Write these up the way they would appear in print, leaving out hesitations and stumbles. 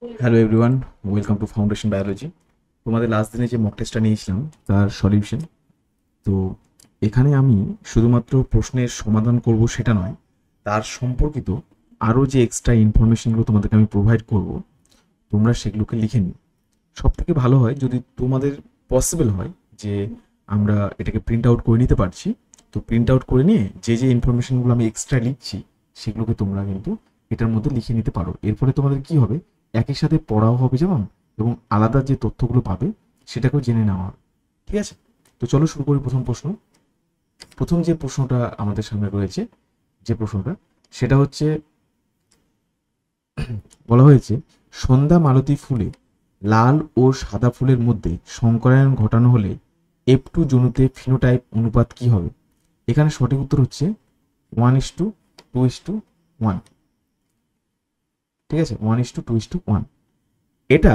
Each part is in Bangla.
Hello everyone, welcome to foundation biology. তোমাদের লাস্ট দিনে যে মক টেস্টটা নিয়েছিলাম তার সলিউশন। তো এখানে আমি শুধুমাত্র প্রশ্নের সমাধান করব সেটা নয়, তার সম্পর্কিত আরও যে এক্সট্রা ইনফরমেশনগুলো তোমাদেরকে আমি প্রোভাইড করব, তোমরা সেগুলোকে লিখে নিও। সব থেকে ভালো হয় যদি তোমাদের পসিবল হয় যে আমরা এটাকে প্রিন্ট আউট করে নিতে পারছি। তো প্রিন্ট আউট করে নিয়ে যে যে ইনফরমেশনগুলো আমি এক্সট্রা লিখছি সেগুলোকে তোমরা কিন্তু এটার মধ্যে লিখে নিতে পারো। এরপরে তোমাদের কি হবে, একই সাথে পড়াও হবে যেমন, এবং আলাদা যে তথ্যগুলো পাবে সেটাকেও জেনে নেওয়া হবে। ঠিক আছে, তো চলো শুরু করি প্রথম প্রশ্ন। প্রথম যে প্রশ্নটা আমাদের সামনে রয়েছে, যে প্রশ্নটা সেটা হচ্ছে, বলা হয়েছে সন্ধ্যা মালতী ফুলে লাল ও সাদা ফুলের মধ্যে সংকরায়ন ঘটানো হলে F2 জনুতে ফিনোটাইপ অনুপাত কি হবে? এখানে সঠিক উত্তর হচ্ছে 1:2:1। ঠিক আছে, 1:2:1। এটা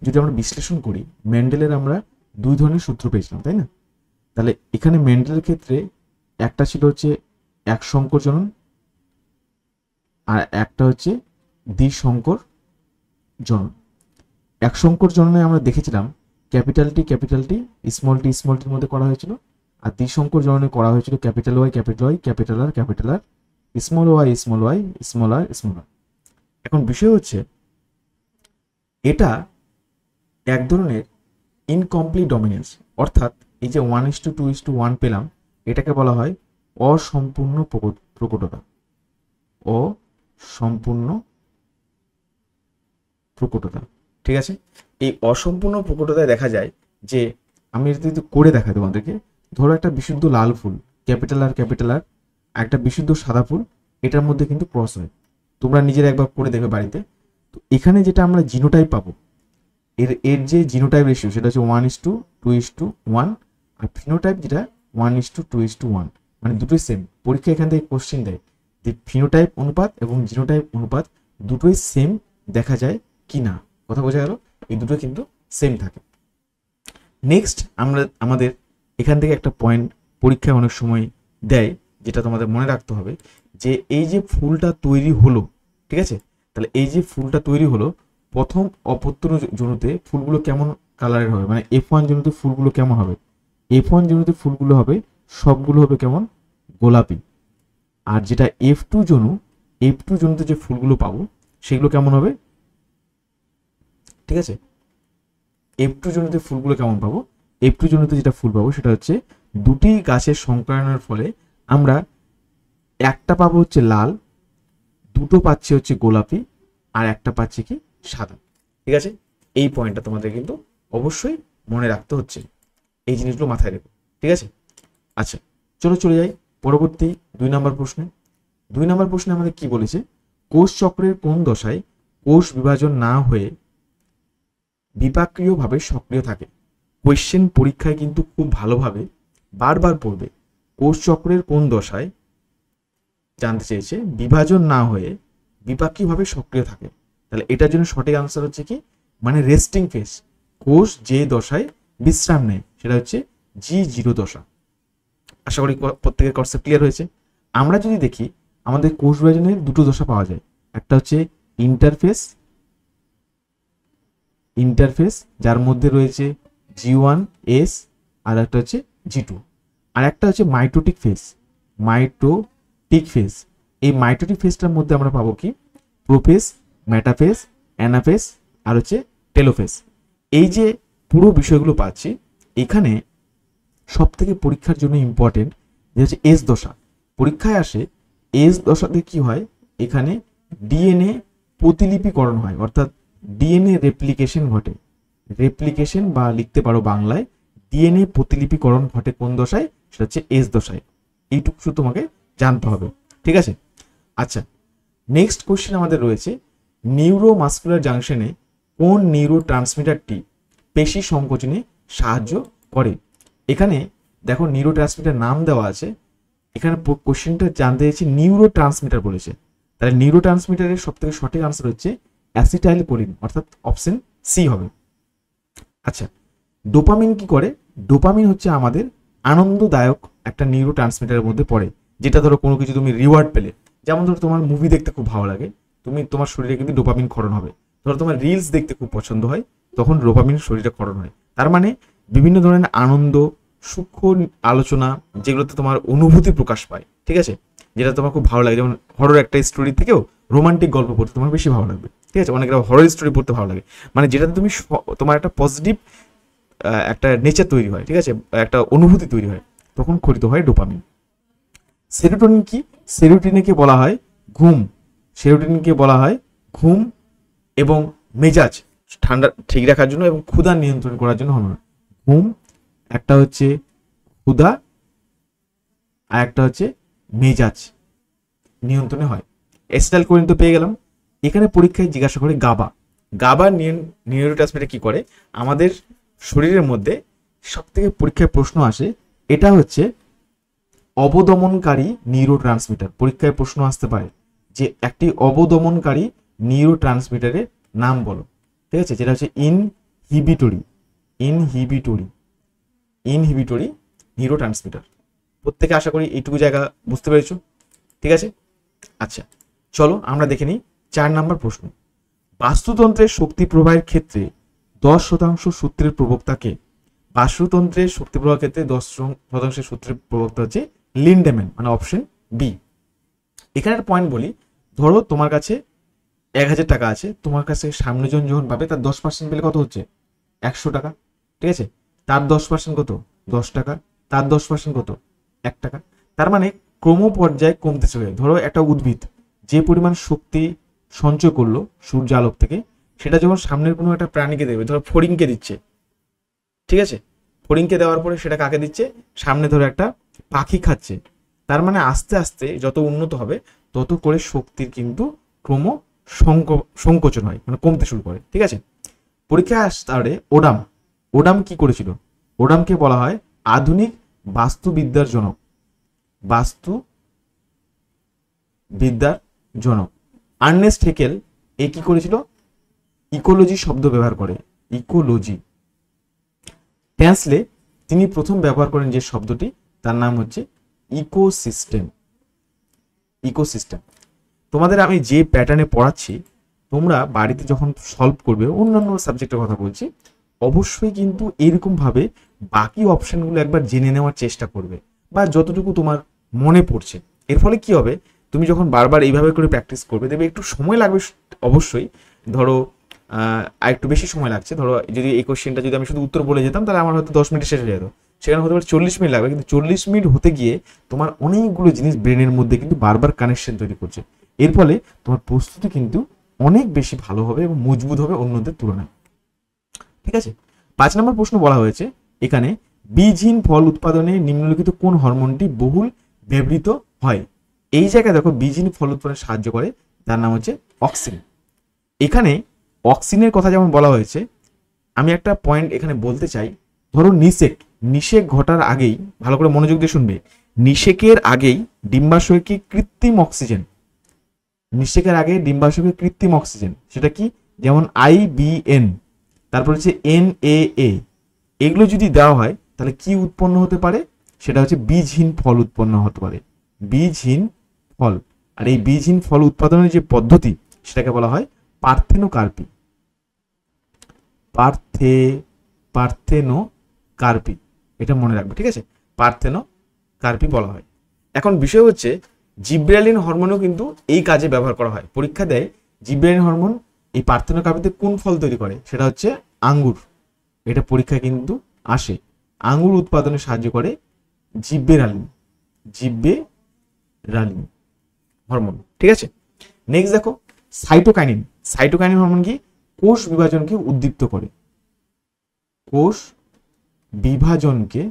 যদি আমরা বিশ্লেষণ করি, মেন্ডেলের আমরা দুই ধরনের সূত্র পেয়েছিলাম, তাই না? তাহলে এখানে মেন্ডেলের ক্ষেত্রে একটা ছিল হচ্ছে এক সংকর জনন, আর একটা হচ্ছে দ্বিসংকর জনন। এক সংকর জননে আমরা দেখেছিলাম ক্যাপিটাল টি স্মল টির মধ্যে করা হয়েছিল, আর দ্বিসংকর জননে করা হয়েছিল capital Y capital R small Y small R. এখন বিষয় হচ্ছে এটা এক ধরনের ইনকমপ্লিট ডমিনেন্স, অর্থাৎ এই যে 1:2:1 পেলাম, এটাকে বলা হয় অসম্পূর্ণ প্রকটতা। অসম্পূর্ণ প্রকটতা। ঠিক আছে, এই অসম্পূর্ণ প্রকটতায় দেখা যায় যে, আমি এটা যদি করে দেখাই তোমাদেরকে, ধরো একটা বিশুদ্ধ লাল ফুল ক্যাপিটাল আর একটা বিশুদ্ধ সাদা ফুল, এটার মধ্যে কিন্তু ক্রস হয়। তোমরা নিজেরা একবার করে দেখবে বাড়িতে। তো এখানে যেটা আমরা জিনোটাইপ পাবো, এর এর যে জিনোটাইপ রেশিও সেটা হচ্ছে 1:2:1, আর ফিনোটাইপ যেটা 1:2:1, মানে দুটোই সেম। পরীক্ষা এখান থেকে কোশ্চেন দেয় যে ফিনোটাইপ অনুপাত এবং জিনোটাইপ অনুপাত দুটোই সেম দেখা যায় কি না। কথা বোঝা গেল? এই দুটো কিন্তু সেম থাকে। নেক্সট আমরা আমাদের এখান থেকে একটা পয়েন্ট পরীক্ষায় অনেক সময় দেয়, যেটা তোমাদের মনে রাখতে হবে, যে এই যে ফুলটা তৈরি হলো, ঠিক আছে, তাহলে এই যে ফুলটা তৈরি হলো, প্রথম অপত্য জনুতে ফুলগুলো কেমন কালারের হবে, মানে F1 জনুতে ফুলগুলো কেমন হবে? F1 জনুতে ফুলগুলো হবে, সবগুলো হবে কেমন? গোলাপি। আর যেটা F2 জনুতে যে ফুলগুলো পাবো সেগুলো কেমন হবে? ঠিক আছে, F2 জনিত ফুলগুলো কেমন পাবো? F2 জনিত যেটা ফুল পাবো সেটা হচ্ছে দুটি গাছের সংকরণের ফলে আমরা একটা পাবো হচ্ছে লাল, দুটো পাচ্ছি হচ্ছে গোলাপি, আর একটা পাচ্ছি কি সাদা। ঠিক আছে, এই পয়েন্টটা তোমাদের কিন্তু অবশ্যই মনে রাখতে হচ্ছে, এই জিনিসগুলো মাথায় রেখো। ঠিক আছে, আচ্ছা চলো চলে যাই পরবর্তী 2 নম্বর প্রশ্নে। 2 নম্বর প্রশ্নে আমাদের কি বলেছে, কোষ চক্রের কোন দশায় কোষ বিভাজন না হয়ে বিপাকীয়ভাবে সক্রিয় থাকে? কোয়েশ্চেন পরীক্ষায় কিন্তু খুব ভালোভাবে বারবার পড়বে। কোষ চক্রের কোন দশায় জানতে চেয়েছে বিভাজন না হয়ে বিপাকীয়ভাবে সক্রিয় থাকে। তাহলে এটার জন্য সঠিক আনসার হচ্ছে কি, মানে রেস্টিং ফেজ। কোষ যে দশায় বিশ্রাম নেয় সেটা হচ্ছে G0 দশা। আশা করি প্রত্যেকের কনসেপ্ট ক্লিয়ার হয়েছে। আমরা যদি দেখি, আমাদের কোষ বিভাজনের দুটো দশা পাওয়া যায়, একটা হচ্ছে ইন্টারফেস ইন্টারফেস যার মধ্যে রয়েছে G1S, আর একটা হচ্ছে G2, আর একটা হচ্ছে মাইটোটিক ফেজ। এই মাইটোটিক ফেজটার মধ্যে আমরা পাবো কি, প্রোফেজ, মেটাফেজ, অ্যানাফেজ, আর হচ্ছে টেলোফেজ। এই যে পুরো বিষয়গুলো পাচ্ছি, এখানে সব থেকে পরীক্ষার জন্য ইম্পর্টেন্ট যে হচ্ছে এস দশা। পরীক্ষায় আসে এস দশাতে কি হয়, এখানে ডিএনএ প্রতিলিপিকরণ হয়, অর্থাৎ ডিএনএ রেপ্লিকেশন ঘটে। রেপ্লিকেশন বা লিখতে পারো বাংলায় ডিএনএ প্রতিলিপিকরণ ঘটে কোন দশায়, সেটা হচ্ছে এস দশায়। এইটুকু শুধু তোমাকে জানতে হবে। ঠিক আছে, আচ্ছা নেক্সট কোশ্চেন আমাদের রয়েছে, নিউরোমাসকুলার জাংশনে কোন নিউরো ট্রান্সমিটারটি পেশি সংকোচনে সাহায্য করে? এখানে দেখো নিউরো ট্রান্সমিটার নাম দেওয়া আছে, এখানে কোশ্চেনটা জানতে চাইছি নিউরো ট্রান্সমিটার বলেছে। তাহলে নিউরো ট্রান্সমিটারের সব থেকে সঠিক আনসার হচ্ছে অ্যাসিটাইল কোলিন, অর্থাৎ অপশন সি হবে। আচ্ছা, ডোপামিন কি করে? ডোপামিন হচ্ছে আমাদের আনন্দদায়ক একটা নিউরো ট্রান্সমিটারের মধ্যে পড়ে, যেটা ধরো কোনো কিছু তুমি রিওয়ার্ড পেলে, যেমন ধরো তোমার মুভি দেখতে খুব ভালো লাগে, তোমার শরীরে কিন্তু ডোপামিন ক্ষরণ হবে। ধরো তোমার রিলস দেখতে খুব পছন্দ হয়, তখন ডোপামিন শরীরে ক্ষরণ হয়। তার মানে বিভিন্ন ধরনের আনন্দ, সূক্ষ্ম আলোচনা, যেগুলোতে তোমার অনুভূতি প্রকাশ পায়, ঠিক আছে, যেটা তোমার খুব ভালো লাগে, যেমন হরর একটা স্টোরি থেকেও রোমান্টিক গল্প পড়তে তোমার বেশি ভালো লাগবে, ঠিক আছে, অনেকটা হরর স্টোরি পড়তে ভালো লাগে, মানে যেটাতে তুমি তোমার একটা পজিটিভ একটা নেচার তৈরি হয়, ঠিক আছে, একটা অনুভূতি তৈরি হয়, তখন ক্ষরিত হয় ডোপামিন। সেরোটোনিন কি? সেরোটোনিনকে বলা হয় ঘুম। সেরোটোনিনকে বলা হয় ঘুম এবং মেজাজ ঠান্ডা ঠিক রাখার জন্য এবং ক্ষুধা নিয়ন্ত্রণ করার জন্য হরমোন। ঘুম একটা হচ্ছে, ক্ষুধা আর একটা হচ্ছে মেজাজ নিয়ন্ত্রণে হয়। অ্যাসিটাইলকোলিন তো পেয়ে গেলাম। এখানে পরীক্ষায় জিজ্ঞাসা করে গাবা। গাবা নিউরোট্রান্সমিটার কি করে আমাদের শরীরের মধ্যে, সব থেকে পরীক্ষায় প্রশ্ন আসে, এটা হচ্ছে অবদমনকারী নিউরোট্রান্সমিটার। পরীক্ষায় প্রশ্ন আসতে পারে যে একটি অবদমনকারী নিউরোট্রান্সমিটারের নাম বলো, ঠিক আছে, যেটা হচ্ছে ইনহিবিটরি ইনহিবিটরি ইনহিবিটরি নিউরোট্রান্সমিটার। প্রত্যেকে আশা করি এইটুকু জায়গা বুঝতে পেরেছো, ঠিক আছে। আচ্ছা, চলো আমরা দেখে নিই 4 নম্বর প্রশ্ন। বাস্তুতন্ত্রের শক্তি প্রবাহের ক্ষেত্রে 10% সূত্রের প্রবক্তাকে। বাস্তুতন্ত্রের শক্তি প্রবাহের ক্ষেত্রে 10% সূত্রের প্রবক্তা হচ্ছে লিন্ডেম্যান, মানে অপশন বি। এখানে একটা পয়েন্ট বলি, ধরো তোমার কাছে 1000 টাকা আছে, তোমার কাছে সামনেজন যখন পাবে তার 10% পেলে কত হচ্ছে 100 টাকা, ঠিক আছে, তার 10% কত 10 টাকা, তার 10% কত 1 টাকা। তার মানে ক্রম পর্যায়ে কমতে চলে। ধরো একটা উদ্ভিদ যে পরিমাণ শক্তি সঞ্চয় করলো সূর্য আলোক থেকে, সেটা যখন সামনের কোনো একটা প্রাণীকে দেবে, ধরো ফড়িংকে দিচ্ছে, ঠিক আছে, ফড়িংকে দেওয়ার পরে সেটা কাকে দিচ্ছে, সামনে ধরো একটা পাখি খাচ্ছে। তার মানে আস্তে আস্তে যত উন্নত হবে তত করে শক্তির কিন্তু ক্রম সংকোচন হয়, মানে কমতে শুরু করে, ঠিক আছে। পরীক্ষায় আসতে ওডাম। ওডাম কি করেছিল? ওডামকে বলা হয় আধুনিক বাস্তুবিদ্যার জনক। বাস্তুবিদ্যার জনক। আর্নেস্ট হেকেল এ কি করেছিল? ইকোলজি শব্দ ব্যবহার করে, ইকোলজি। ট্যান্সলে তিনি প্রথম ব্যবহার করেন যে শব্দটি, তার নাম হচ্ছে ইকোসিস্টেম। ইকোসিস্টেম। তোমাদের আমি যে প্যাটার্নে পড়াচ্ছি, তোমরা বাড়িতে যখন সলভ করবে, অন্যান্য সাবজেক্টের কথা বলছি, অবশ্যই কিন্তু এরকম ভাবে বাকি অপশনগুলো একবার জেনে নেওয়ার চেষ্টা করবে, বা যতটুকু তোমার মনে পড়ছে। এর ফলে কি হবে, তুমি যখন বারবার এইভাবে করে প্র্যাকটিস করবে, দেখবে একটু সময় লাগবে অবশ্যই। ধরো একটু বেশি সময় লাগছে, ধরো যদি এই কোশ্চেনটা যদি আমি শুধু উত্তর বলে যেতাম, তাহলে আমার হয়তো 10 মিনিট শেষ হয়ে যেত, সেখানে হতে পারে 40 মিনিট লাগবে। কিন্তু 40 মিনিট হতে গিয়ে তোমার অনেকগুলো জিনিস ব্রেনের মধ্যে কিন্তু বারবার কানেকশন তৈরি করছে। এর ফলে তোমার প্রস্তুতি কিন্তু অনেক বেশি ভালো হবে এবং মজবুত হবে অন্যদের তুলনায়, ঠিক আছে। 5 নম্বর প্রশ্ন বলা হয়েছে এখানে, বীজহীন ফল উৎপাদনে নিম্নলিখিত কোন হরমোনটি বহুল ব্যবহৃত হয়? এই জায়গায় দেখো বীজহীন ফল উৎপাদনে সাহায্য করে, তার নাম হচ্ছে অক্সিন। এখানে অক্সিনের কথা যেমন বলা হয়েছে, আমি একটা পয়েন্ট এখানে বলতে চাই। ধরো নিষেক ঘটার আগেই, ভালো করে মনোযোগ দিয়ে শুনবে, নিষেকের আগেই ডিম্বাশয়কে কৃত্রিম অক্সিজেন, নিষেকের আগে ডিম্বাশয়কে কৃত্রিম অক্সিজেন, সেটা কি, যেমন IBN, তারপর হচ্ছে NAA, এগুলো যদি দেওয়া হয় তাহলে কি উৎপন্ন হতে পারে, সেটা হচ্ছে বীজহীন ফল উৎপন্ন হতে পারে, বীজহীন ফল। আর এই বীজহীন ফল উৎপাদনের যে পদ্ধতি, সেটাকে বলা হয় পার্থেনোকার্পি। পার্থেনোকার্পি, এটা মনে রাখবে, ঠিক আছে, পার্থেনোকার্পি বলা হয়। এখন বিষয় হচ্ছে জিব্রেলিন হরমোনও কিন্তু এই কাজে ব্যবহার করা হয়। পরীক্ষা দেয় জিব্রেলিন হরমোন এই পার্থেনোকার্পিতে কোন ফল তৈরি করে, সেটা হচ্ছে আঙ্গুর। এটা পরীক্ষায় কিন্তু আসে। আঙ্গুর উৎপাদনে সাহায্য করে জিব্বেরালিন হরমোন, ঠিক আছে। নেক্সট দেখো সাইটোকাইনিন। সাইটোকাইনিন হরমোন কি? কোষ বিভাজনকে উদ্দীপ্ত করে, কোষ বিভাজনকে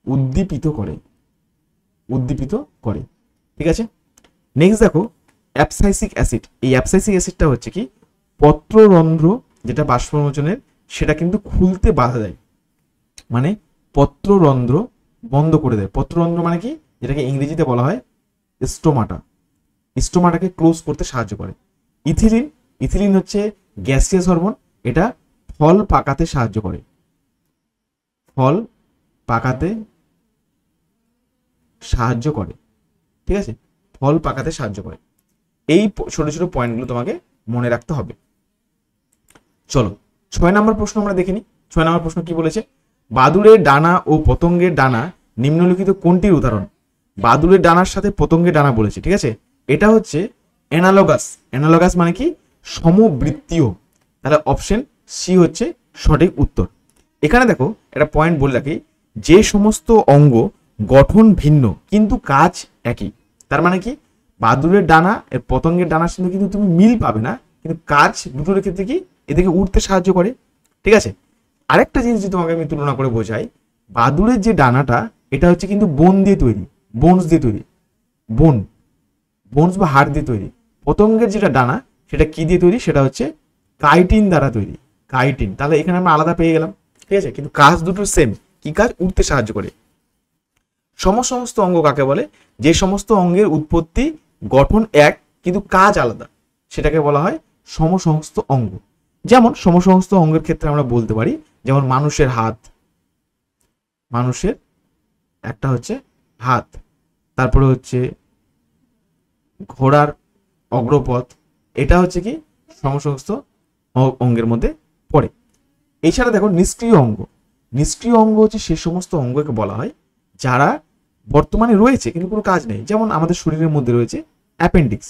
উদ্দীপিত করে, ঠিক আছে। নেক্সট দেখো অ্যাবসাইসিক অ্যাসিড। এই অ্যাবসাইসিক অ্যাসিডটা হচ্ছে কি, পত্ররন্ধ্র যেটা বাষ্পমোচনের, সেটা কিন্তু খুলতে বাধা দেয়, মানে পত্ররন্ধ্র বন্ধ করে দেয়। পত্ররন্ধ্র মানে কি, যেটাকে ইংরেজিতে বলা হয় স্টোমাটা, স্টোমাটাকে ক্লোজ করতে সাহায্য করে। ইথিলিন হচ্ছে গ্যাসিয়াস হরমোন, এটা ফল পাকাতে সাহায্য করে, ফল পাকাতে সাহায্য করে, ঠিক আছে, ফল পাকাতে সাহায্য করে। এই ছোট ছোট পয়েন্টগুলো তোমাকে মনে রাখতে হবে। চলো 6 নম্বর প্রশ্ন আমরা দেখে নিই। 6 নম্বর প্রশ্ন কি বলেছে? বাদুড়ের ডানা ও পতঙ্গের ডানা নিম্নলিখিত কোনটির উদাহরণ? বাদুড়ের ডানার সাথে পতঙ্গের ডানা বলেছে, ঠিক আছে? এটা হচ্ছে অ্যানালগাস। অ্যানালগাস মানে কি? সমবৃত্তীয়। তাহলে অপশন সি হচ্ছে সঠিক উত্তর। এখানে দেখো একটা পয়েন্ট বলে রাখি, যে সমস্ত অঙ্গ গঠন ভিন্ন কিন্তু কাজ একই। তার মানে কি? বাদুড়ের ডানা এর পতঙ্গের ডানার সঙ্গে কিন্তু তুমি মিল পাবে না, কিন্তু কাজ দুটোর ক্ষেত্রে কি এদেরকে উঠতে সাহায্য করে, ঠিক আছে? আরেকটা জিনিস যদি তোমাকে আমি তুলনা করে বোঝাই, বাদুড়ের যে ডানাটা এটা হচ্ছে কিন্তু বোন দিয়ে তৈরি, বোনস দিয়ে তৈরি, বোনস বা হাড় দিয়ে তৈরি। পতঙ্গের যেটা ডানা সেটা কি দিয়ে তৈরি? সেটা হচ্ছে কাইটিন দ্বারা তৈরি, কাইটিন। তাহলে এখানে আমরা আলাদা পেয়ে গেলাম, ঠিক আছে? কিন্তু কাজ দুটো সেম। কি কাজ? উঠতে সাহায্য করে। সমস্ত অঙ্গ কাকে বলে? যে সমস্ত অঙ্গের উৎপত্তি গঠন এক কিন্তু কাজ আলাদা, সেটাকে বলা হয় সমসংস্থ অঙ্গ। যেমন সমসংস্থ অঙ্গের ক্ষেত্রে আমরা বলতে পারি, যেমন মানুষের হাত, মানুষের একটা হচ্ছে হাত, তারপরে হচ্ছে ঘোড়ার অগ্রপথ, এটা হচ্ছে কি সমসংস্থ অঙ্গের মধ্যে পড়ে। এছাড়া দেখো নিষ্ক্রিয় অঙ্গ। নিষ্ক্রিয় অঙ্গ হচ্ছে সে সমস্ত অঙ্গকে বলা হয় যারা বর্তমানে রয়েছে কিন্তু কোনো কাজ নেই। যেমন আমাদের শরীরের মধ্যে রয়েছে অ্যাপেন্ডিক্স,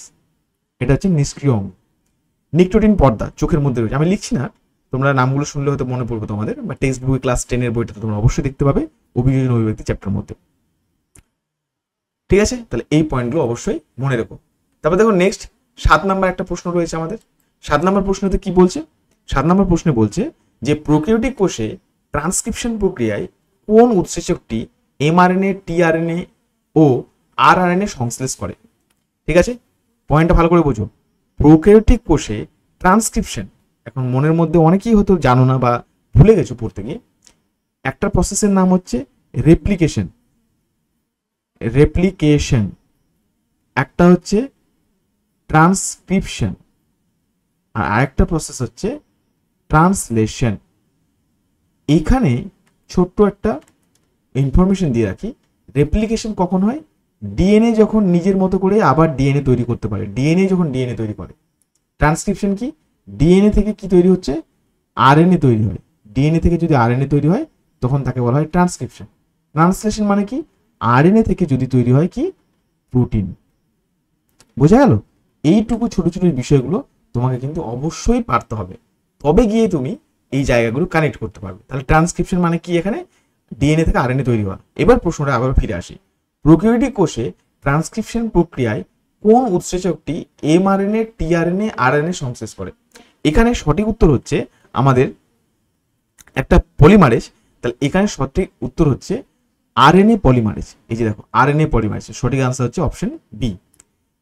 এটা হচ্ছে নিষ্ক্রিয় অঙ্গ। নিকটোটিন পর্দা চোখের মধ্যে রয়েছে, আমি লিখছি না, তোমরা নামগুলো শুনলে হয়তো মনে পড়বে তোমাদের, বা টেক্সট বই ক্লাস 10 বইটা তোমরা অবশ্যই দেখতে পাবে অভিযোজন অভিব্যক্তি চ্যাপ্টার মধ্যে, ঠিক আছে? তাহলে এই পয়েন্টগুলো অবশ্যই মনে রেখো। তারপর দেখো নেক্সট 7 নাম্বার একটা প্রশ্ন রয়েছে আমাদের। 7 নাম্বার প্রশ্নতে কি বলছে? 7 নাম্বার প্রশ্নে বলছে যে প্রোক্যারিওটিক কোষে ট্রান্সক্রিপশন প্রক্রিয়ায় কোন উৎসেচকটি এমআরএনএ, টিআরএনএ ও আরআরএনএ সংশ্লেষ করে? ঠিক আছে, পয়েন্টটা ভালো করে বোঝো। প্রোক্যারিওটিক কোষে ট্রান্সক্রিপশন, এখন মনের মধ্যে অনেকেই হয়তো জানো না বা ভুলে গেছো পড়তে গিয়ে, একটা প্রসেসের নাম হচ্ছে রেপ্লিকেশন, রেপ্লিকেশন, একটা হচ্ছে ট্রান্সক্রিপশন, আর আরেকটা প্রসেস হচ্ছে ট্রান্সলেশন। এইখানে ছোট্ট একটা ইনফরমেশন দিয়ে রাখি, রেপ্লিকেশন কখন হয়? ডিএনএ যখন নিজের মতো করে আবার ডিএনএ তৈরি করতে পারে, ডিএনএ যখন ডিএনএ তৈরি করে। ট্রান্সক্রিপশন কি? ডিএনএ থেকে কি তৈরি হচ্ছে? আরএনএ তৈরি হয়। ডিএনএ থেকে যদি আরএনএ তৈরি হয় তখন তাকে বলা হয় ট্রান্সক্রিপশন। ট্রান্সলেশন মানে কি? আরএনএ থেকে যদি তৈরি হয় কি? প্রোটিন। বোঝা গেল? এইটুকু ছোট ছোট বিষয়গুলো তোমাকে কিন্তু অবশ্যই পারতে হবে, তবে গিয়ে তুমি এই জায়গাগুলো কানেক্ট করতে পারবে। তাহলে ট্রান্সক্রিপশন মানে কি? এখানে ডিএনএ থেকে আরএনএ তৈরি হওয়া। এবার প্রশ্নটা আবার ফিরে আসি, প্রোক্যারিওটিক কোষে ট্রান্সক্রিপশন প্রক্রিয়ায় কোন উৎসেচকটি এমআরএনএ, টিআরএনএ, আরএনএ সংশ্লেষ করে? এখানে সঠিক উত্তর হচ্ছে আমাদের একটা পলিমারেজ। তাহলে এখানে সঠিক উত্তর হচ্ছে আরএনএ পলিমারেজ। এই যে দেখো আরএনএ পলিমারেজ, সঠিক আনসার হচ্ছে অপশন বি।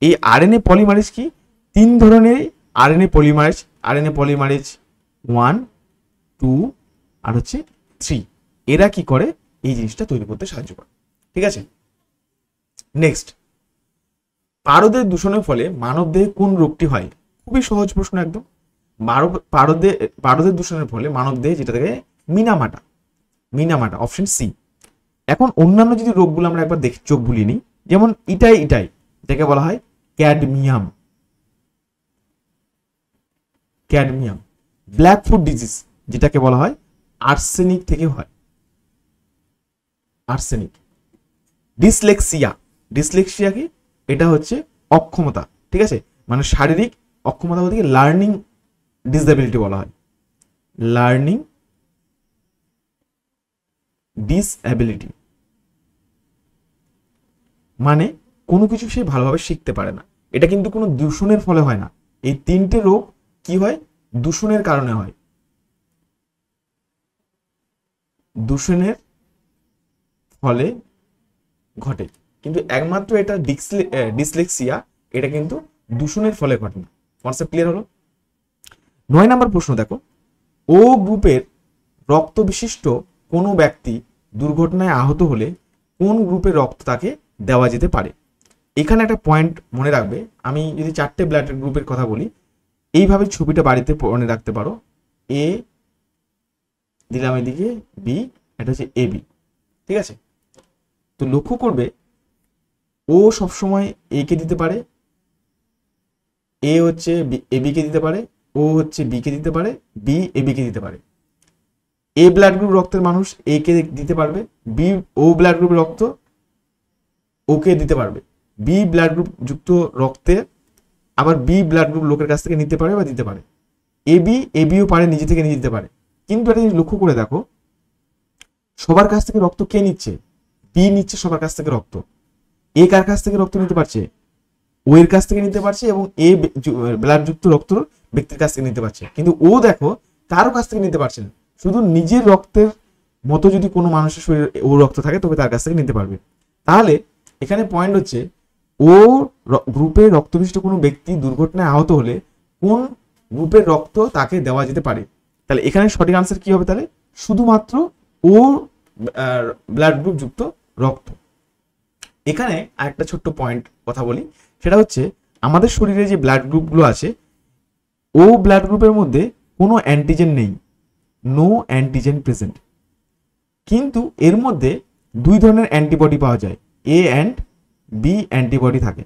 এই আরএনএ পলিমারেজ কি? 3 ধরনের আরএনএ পলিমারেজ, আরএনএ পলিমারেজ 1, 2 আর হচ্ছে 3। এরা কি করে? এই জিনিসটা তৈরি করতে সাহায্য করে, ঠিক আছে? নেক্সট, পারদের দূষণের ফলে মানবদেহে কোন রোগটি হয়? খুবই সহজ প্রশ্ন একদম। পারদের দূষণের ফলে মানবদেহে যেটা থেকে মিনামাটা, মিনামাটা, অপশন সি। এখন অন্যান্য যদি রোগগুলো আমরা একবার দেখি, চোখ বুলিয়ে নিই, যেমন ইটাই, এটাকে বলা হয় cadmium, cadmium. Black foot disease যেটাকে বলা হয় আর্সেনিক থেকে হয়, আর্সেনিক। ডিসলেক্সিয়া, ডিসলেক্সিয়া কি? এটা হচ্ছে অক্ষমতা, ঠিক আছে? মানে শারীরিক অক্ষমতা বলতে লার্নিং ডিসএবিলিটি বলা হয়, লার্নিং ডিসএবিলিটি, মানে কোনো কিছু সে ভালোভাবে শিখতে পারে না। এটা কিন্তু কোনো দূষণের ফলে হয় না। এই 3টে রোগ কি হয়? দূষণের কারণে হয়, দূষণের ফলে ঘটে। কিন্তু একমাত্র এটা ডিসলেক্সিয়া, এটা কিন্তু দূষণের ফলে ঘটে না। কনসেপ্ট ক্লিয়ার হলো? 9 নম্বর প্রশ্ন দেখো, ও গ্রুপের রক্ত বিশিষ্ট কোনো ব্যক্তি দুর্ঘটনায় আহত হলে কোন গ্রুপের রক্ত তাকে দেওয়া যেতে পারে? এখানে একটা পয়েন্ট মনে রাখবে, আমি যদি 4টে ব্লাড গ্রুপের কথা বলি, এইভাবে ছবিটা বাড়িতে মনে রাখতে পারো। এ দিলাম এদিকে, বি, এটা হচ্ছে এ বি, ঠিক আছে? তো লক্ষ্য করবে ও সবসময় এ কে দিতে পারে, এ হচ্ছে এ বি কে দিতে পারে, ও হচ্ছে বি কে দিতে পারে, বি এ বি কে দিতে পারে। এ ব্লাড গ্রুপ রক্তের মানুষ এ কে দিতে পারবে, বি ও ব্লাড গ্রুপ রক্ত ওকে দিতে পারবে, বি ব্লাড গ্রুপ যুক্ত রক্তে আবার বি ব্লাড গ্রুপ লোকের কাছ থেকে নিতে পারে বা দিতে পারে। এ বিও পারে নিজে থেকে নিয়ে দিতে পারে। কিন্তু একটা জিনিস লক্ষ্য করে দেখো, সবার কাছ থেকে রক্ত কে নিচ্ছে? বি নিচ্ছে সবার কাছ থেকে রক্ত। এ কার কাছ থেকে রক্ত নিতে পারছে? ও এর কাছ থেকে নিতে পারছে এবং এ ব্লাড যুক্ত রক্ত ব্যক্তির কাছ থেকে নিতে পারছে। কিন্তু ও দেখো কারো কাছ থেকে নিতে পারছে না, শুধু নিজের রক্তের মতো যদি কোনো মানুষের শরীরে ও রক্ত থাকে তবে তার কাছ থেকে নিতে পারবে। তাহলে এখানে পয়েন্ট হচ্ছে, ও গ্রুপে রক্তবিষ্ট কোনো ব্যক্তি দুর্ঘটনায় আহত হলে কোন গ্রুপের রক্ত তাকে দেওয়া যেতে পারে। তাহলে এখানে সঠিক আনসার কি হবে? তাহলে শুধুমাত্র ও ব্লাড গ্রুপ যুক্ত রক্ত। এখানে আরেকটা ছোট্ট পয়েন্ট কথা বলি, সেটা হচ্ছে আমাদের শরীরে যে ব্লাড গ্রুপগুলো আছে, ও ব্লাড গ্রুপের মধ্যে কোনো অ্যান্টিজেন নেই, নো অ্যান্টিজেন প্রেজেন্ট। কিন্তু এর মধ্যে দুই ধরনের অ্যান্টিবডি পাওয়া যায়, এ অ্যান্ড বি অ্যান্টিবডি থাকে।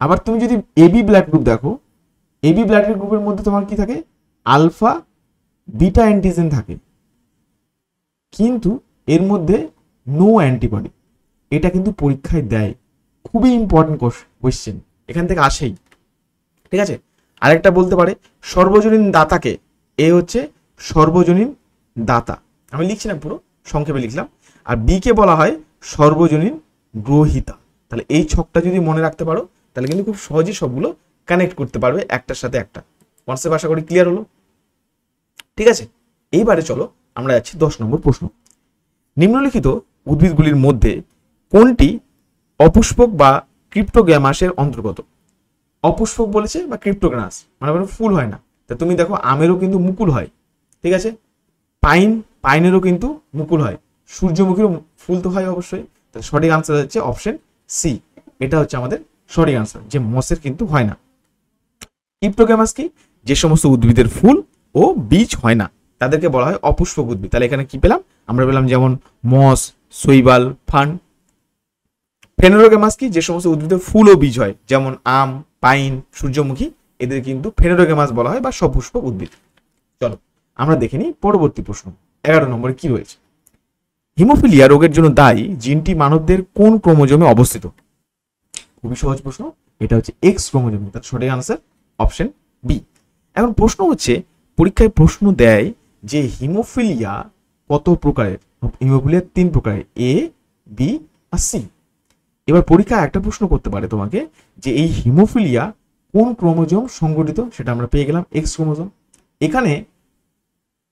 আবার তুমি যদি এবি ব্লাড গ্রুপ দেখো, এবি ব্লাড গ্রুপের মধ্যে তোমার কি থাকে? আলফা বিটা অ্যান্টিজেন থাকে, কিন্তু এর মধ্যে নো অ্যান্টিবডি। এটা কিন্তু পরীক্ষায় দেয়, খুবই ইম্পর্টেন্ট কোয়েশ্চেন, এখান থেকে আসেই। ঠিক আছে, আরেকটা বলতে পারে সর্বজনীন দাতাকে, এ হচ্ছে সর্বজনীন দাতা, আমি লিখছি না, পুরো সংক্ষেপে লিখলাম। আর বি কে বলা হয় সর্বজনীন গ্রহিতা। তাহলে এই ছকটা যদি মনে রাখতে পারো তাহলে কিন্তু খুব সহজেই সবগুলো কানেক্ট করতে পারবে একটার সাথে একটা। কনসেপ্ট আশা করি ক্লিয়ার হলো। ঠিক আছে, এইবারে চলো আমরা যাচ্ছি 10 নম্বর প্রশ্ন। নিম্নলিখিত উদ্ভিদগুলির মধ্যে কোনটি অপুষ্পক বা ক্রিপ্টোগ্যামাসের অন্তর্গত? অপুষ্পক বলেছে বা ক্রিপ্টোগ্যামাস মানে ফুল হয় না। তা তুমি দেখো আমেরও কিন্তু মুকুল হয়, ঠিক আছে, পাইনেরও কিন্তু মুকুল হয়, সূর্যমুখীরও ফুল তো হয় অবশ্যই। তাহলে সঠিক আনসার হচ্ছে অপশন সি, এটা হচ্ছে আমাদের সঠিক আনসার, যে মসের কিন্তু হয় না। ক্রিপ্টোগ্যামাস কি? যে সমস্ত উদ্ভিদের ফুল ও বীজ হয় না তাদেরকে বলা হয় অপুষ্পক উদ্ভিদ। তাহলে এখানে কি পেলাম? আমরা পেলাম যেমন মস, শৈবাল, ফান। ফেনোরোগ্যামাস কি? যে সমস্ত উদ্ভিদের ফুল ও বীজ হয়, যেমন আম, পাইন, সূর্যমুখী, এদের কিন্তু ফেনোরোগ্যামাস বলা হয় বা সপুষ্পক উদ্ভিদ। চলো আমরা দেখে নিই পরবর্তী প্রশ্ন, 11 নম্বরে কি রয়েছে। হিমোফিলিয়া রোগের জন্য দায়ী জিনটি মানবদের কোন ক্রোমোজোমে অবস্থিত? খুবই সহজ প্রশ্ন, এটা হচ্ছে এক্স ক্রোমোজোম। তার সঠিক আনসার অপশন বি। এখন প্রশ্ন হচ্ছে, পরীক্ষায় প্রশ্ন দেয় যে হিমোফিলিয়া কত প্রকারের? হিমোফিলিয়া 3 প্রকারের, এ, বি আর সি। এবার পরীক্ষায় একটা প্রশ্ন করতে পারে তোমাকে যে এই হিমোফিলিয়া কোন ক্রোমোজোম সংগঠিত, সেটা আমরা পেয়ে গেলাম এক্স ক্রোমোজোম। এখানে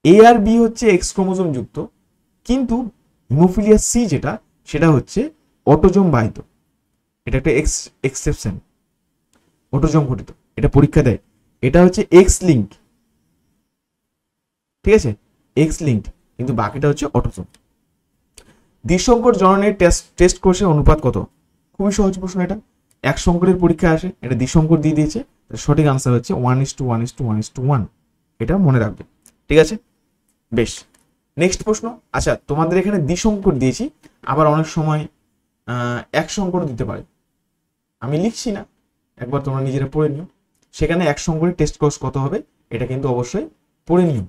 এ আর বি হচ্ছে এক্স ক্রোমোজোম যুক্ত, কিন্তু হিমোফিলিয়া সি যেটা, সেটা হচ্ছে অটোজোম বাহিত। এটা একটা এক্সেপশন, অটোজোম ঘটিত, এটা পরীক্ষা দেয়। এটা হচ্ছে এক্স লিঙ্ক, ঠিক আছে, এক্স লিঙ্ক, কিন্তু বাকিটা হচ্ছে অটোজোম। দ্বিসংকর জননের টেস্ট কোর্সের অনুপাত কত? খুবই সহজ প্রশ্ন, এটা 1 সংকরের পরীক্ষা আসে, এটা দ্বিসংকর দিয়ে দিয়েছে। সঠিক আনসার হচ্ছে 1:1:1:1। এটা মনে রাখবে, ঠিক আছে, বেশ। নেক্সট প্রশ্ন, আচ্ছা তোমাদের এখানে দ্বিসংকর দিয়েছি, আবার অনেক সময় 1 সংকর দিতে পারে, আমি লিখছি না, একবার তোমরা নিজেরা পড়ে নিও। সেখানে 1 সংকরের টেস্ট কোর্স কত হবে এটা কিন্তু অবশ্যই পড়ে নিও।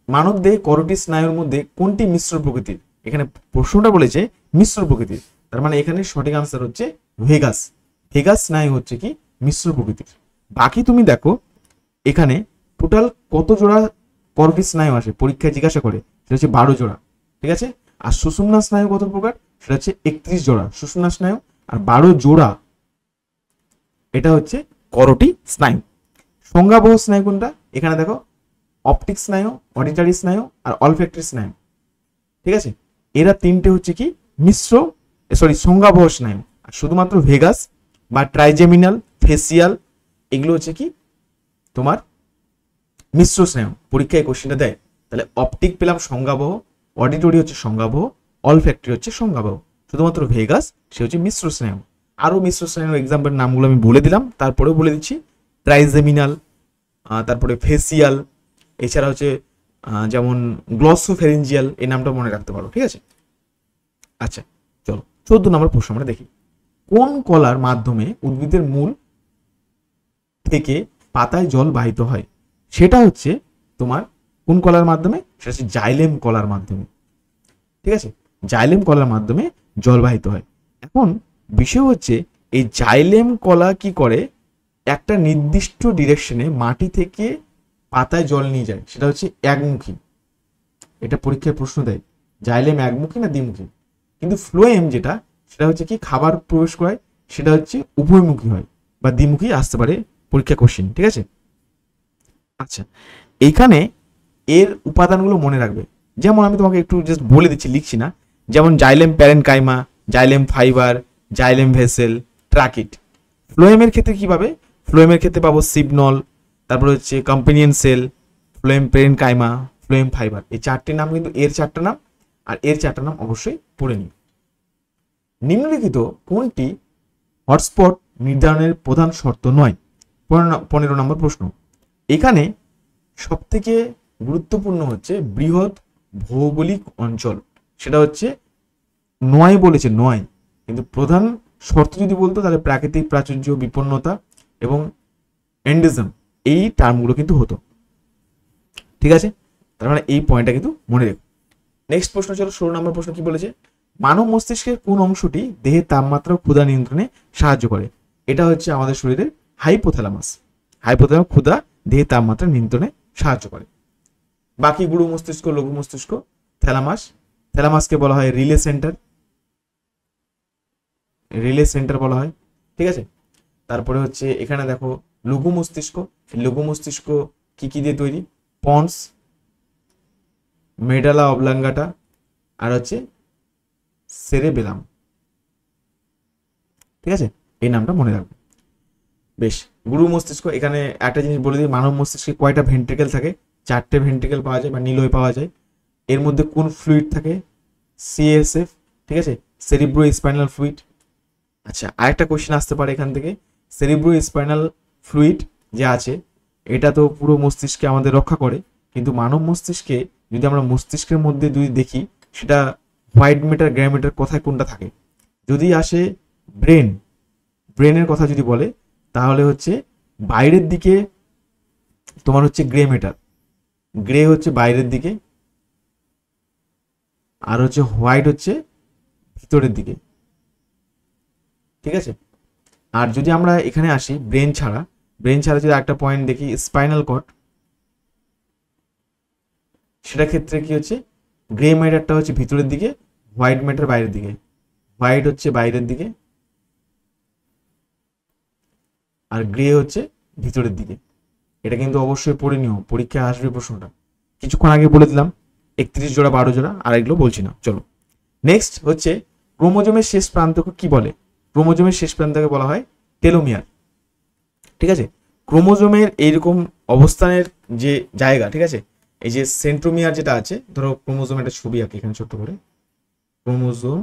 মানবদেহে করোটি স্নায়ুর মধ্যে কোনটি মিশ্র প্রকৃতির? এখানে প্রশ্নটা বলেছে মিশ্র প্রকৃতির, তার মানে এখানে সঠিক আনসার হচ্ছে ভেগাস। ভেগাস স্নায়ু হচ্ছে কি মিশ্র প্রকৃতির। বাকি তুমি দেখো এখানে টোটাল কত জোড়া করোটি স্নায়ু আসে, পরীক্ষায় জিজ্ঞাসা করে, সেটা হচ্ছে 12 জোড়া, ঠিক আছে। আর সুষুম্না স্নায়ু কত প্রকার? সেটা হচ্ছে 31 জোড়া সুষুম্না স্নায়ু, আর 12 জোড়া এটা হচ্ছে করোটি স্নায়ু। সংজ্ঞাবহ স্নায়ু কোনটা? এখানে দেখো অপটিক স্নায়ু, অডিটারি স্নায়ু আর অলফ্যাক্টরি স্নায়ু, ঠিক আছে। এরা 3টে হচ্ছে কি সংজ্ঞাবহ স্নায়ু। আর শুধুমাত্র ভেগাস বা ট্রাইজেমিনাল, ফেসিয়াল, এগুলো হচ্ছে কি তোমার মিশ্র স্নায়ু, পরীক্ষায় কোশ্চেনটা দেয়। তাহলে অপটিক পেলাম সংজ্ঞাবহ, অডিটরি হচ্ছে সংজ্ঞাবহ, অলফ্যাক্টরি হচ্ছে সংজ্ঞাবহ, শুধুমাত্র ভেগাস সে হচ্ছে মিশ্র স্নায়ু। আরো মিশ্র স্নায়ুর এক্সাম্পল নামগুলো আমি বলে দিলাম, তারপরেও বলে দিচ্ছি, ট্রাইজেমিনাল, তারপরে ফেসিয়াল, এছাড়া হচ্ছে যেমন গ্লসোফেরিঞ্জিয়াল, এই নামটা মনে রাখতে পারো, ঠিক আছে। আচ্ছা চলো 14 নম্বর প্রশ্ন আমরা দেখি। কোন কলার মাধ্যমে উদ্ভিদের মূল থেকে পাতায় জল বাহিত হয়? সেটা হচ্ছে তোমার কোন কলার মাধ্যমে? সেটা হচ্ছে জাইলেম কলার মাধ্যমে। ঠিক আছে, জাইলেম কলার মাধ্যমে জল বাহিত হয়। এখন বিষয় হচ্ছে এই জাইলেম কলা কি করে, একটা নির্দিষ্ট ডিরেকশনে মাটি থেকে পাতায় জল নিয়ে যায়, সেটা হচ্ছে একমুখী। এটা পরীক্ষায় প্রশ্ন দেয়, জাইলেম একমুখী না দ্বিমুখী। কিন্তু ফ্লোয়েম যেটা, সেটা হচ্ছে কি খাবার প্রবেশ করায়, সেটা হচ্ছে উভয়মুখী হয় বা দ্বিমুখী আসতে পারে পরীক্ষা কোশ্চেন। ঠিক আছে, আচ্ছা এইখানে এর উপাদানগুলো মনে রাখবে। যেমন আমি তোমাকে একটু জাস্ট বলে দিচ্ছি, লিখছি না। যেমন xylem parenchyma, xylem fibre, xylem vessel, tracheid. ফ্লোয়েমের ক্ষেত্রে কি পাবে? ফ্লোয়েমের ক্ষেত্রে পাবো সিবনল, তারপর হচ্ছে companion cell, phloem parenchyma, phloem fibre. এই চারটি নাম কিন্তু এর চারটা নাম, আর এর চারটা নাম অবশ্যই পড়ে নিই। নিম্নলিখিত কোনটি হটস্পট নির্ধারণের প্রধান শর্ত নয়? 15 নম্বর প্রশ্ন। এখানে সব থেকে গুরুত্বপূর্ণ হচ্ছে বৃহৎ ভৌগোলিক অঞ্চল, সেটা হচ্ছে নয় বলেছে, নয়। কিন্তু প্রধান শর্ত যদি বলতো তাহলে প্রাকৃতিক প্রাচুর্য, বিপন্নতা এবং এন্ডিজম, এই টার্মগুলো কিন্তু হতো। ঠিক আছে, তার মানে এই পয়েন্টটা কিন্তু মনে রেখো। নেক্সট প্রশ্ন চলো, 16 নম্বর প্রশ্ন কি বলেছে? মানব মস্তিষ্কের কোন অংশটি দেহের তাপমাত্রা ও ক্ষুধা নিয়ন্ত্রণে সাহায্য করে? এটা হচ্ছে আমাদের শরীরের হাইপোথ্যালামাস। হাইপোথ্যালামাস ক্ষুধা দেহের তাপমাত্রা নিয়ন্ত্রণে সাহায্য করে। বাকি গুরু মস্তিষ্ক, লঘু মস্তিষ্ক, থ্যালামাস, থ্যালামাসকে বলা হয় রিলে সেন্টার, রিলে সেন্টার বলা হয়। ঠিক আছে, তারপরে হচ্ছে এখানে দেখো লঘু মস্তিষ্ক। লঘু মস্তিষ্ক কি কি দিয়ে তৈরি? পন্স, মেডালা অবলাঙ্গাটা, আর হচ্ছে সেরেবেলাম। ঠিক আছে, এই নামটা মনে রাখবে। বেশ, গুরু মস্তিষ্ক, এখানে একটা জিনিস বলে দিই, মানব মস্তিষ্কে কয়টা ভেন্ট্রিকেল থাকে? 4টে ভেন্ট্রিকেল পাওয়া যায় বা নিলয় পাওয়া যায়। এর মধ্যে কোন ফ্লুইড থাকে? সিএসএফ। ঠিক আছে, সেরিব্রো স্পাইনাল ফ্লুইড। আচ্ছা, আরেকটা কোশ্চেন আসতে পারে এখান থেকে, সেরিব্রো স্পাইনাল ফ্লুইড যে আছে, এটা তো পুরো মস্তিষ্কে আমাদের রক্ষা করে, কিন্তু মানব মস্তিষ্কে যদি আমরা মস্তিষ্কের মধ্যে যদি দেখি, সেটা হোয়াইট ম্যাটার, গ্রে ম্যাটার কোথায় কোনটা থাকে? যদি আসে ব্রেন, ব্রেনের কথা যদি বলে, তাহলে হচ্ছে বাইরের দিকে তোমার হচ্ছে গ্রে ম্যাটার, গ্রে হচ্ছে বাইরের দিকে, আর হচ্ছে হোয়াইট হচ্ছে ভিতরের দিকে। ঠিক আছে, আর যদি আমরা এখানে আসি ব্রেন ছাড়া, ব্রেন ছাড়া যদি একটা পয়েন্ট দেখি স্পাইনাল কর্ড, সেটা ক্ষেত্রে কি হচ্ছে গ্রে ম্যাটারটা হচ্ছে ভিতরের দিকে, হোয়াইট ম্যাটার বাইরের দিকে। হোয়াইট হচ্ছে বাইরের দিকে আর গ্রে হচ্ছে ভিতরের দিকে। এটা কিন্তু অবশ্যই পড়ে নিও, পরীক্ষায় আসবে প্রশ্নটা। কিছুক্ষণ আগে বলে দিলাম 31 জোড়া 12 জোড়া, আর এগুলো বলছি না। চলো নেক্সট হচ্ছে ক্রোমোজোমের শেষ প্রান্তকে কি বলে? ক্রোমোজোমের শেষ প্রান্তকে বলা হয় টেলোমিয়ার। ঠিক আছে, ক্রোমোজোমের এইরকম অবস্থানের যে জায়গা, ঠিক আছে, এই যে সেন্ট্রোমিয়ার যেটা আছে, ধরো ক্রোমোজোম একটা ছবি আঁকি এখানে ছোট্ট করে, ক্রোমোজোম,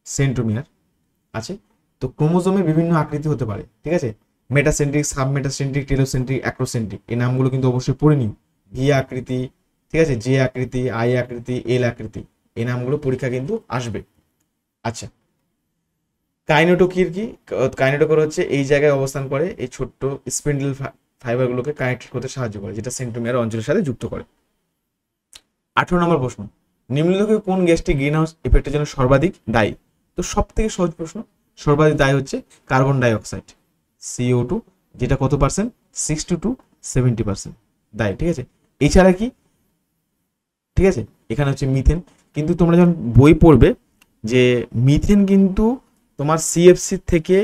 সেন্ট্রোমিয়ার আছে। তো ক্রোমোজোমের বিভিন্ন আকৃতি হতে পারে। ঠিক আছে, মেটাসেন্ট্রিক, সাবমেটাসেন্ট্রিক, টেলোসেন্ট্রিক, অ্যাক্রোসেন্ট্রিক, এই নামগুলো কিন্তু অবশ্যই পড়ে নিও। ভি আকৃতি, ঠিক আছে, জে আকৃতি, আই আকৃতি, এল আকৃতি, এই নামগুলো পরীক্ষা কিন্তু আসবে। আচ্ছা, কাইনেটোকির কি? কাইনেটোকর হচ্ছে এই জায়গায় অবস্থান করে, এই ছোট্ট স্পিন্ডল ফাইবারগুলোকে কানেক্ট করতে সাহায্য করে, যেটা সেন্ট্রোমিয়ার অঞ্চলের সাথে যুক্ত করে। 18 নম্বর প্রশ্ন, নিম্নলিখিত কোন গ্যাসটি গ্রিন হাউস ইফেক্টের জন্য সর্বাধিক দায়ী? তো সব থেকে সহজ প্রশ্ন, সর্বাধিক দায়ী হচ্ছে কার্বন ডাই অক্সাইড, CO2, যেটা কত পার্সেন্ট? 60 to 70% দায়ী। ঠিক আছে, এছাড়া কি? ঠিক আছে, এখানে হচ্ছে মিথেন। কিন্তু তোমরা যখন বই পড়বে, যে মিথেন কিন্তু তোমার সিএফসি থেকে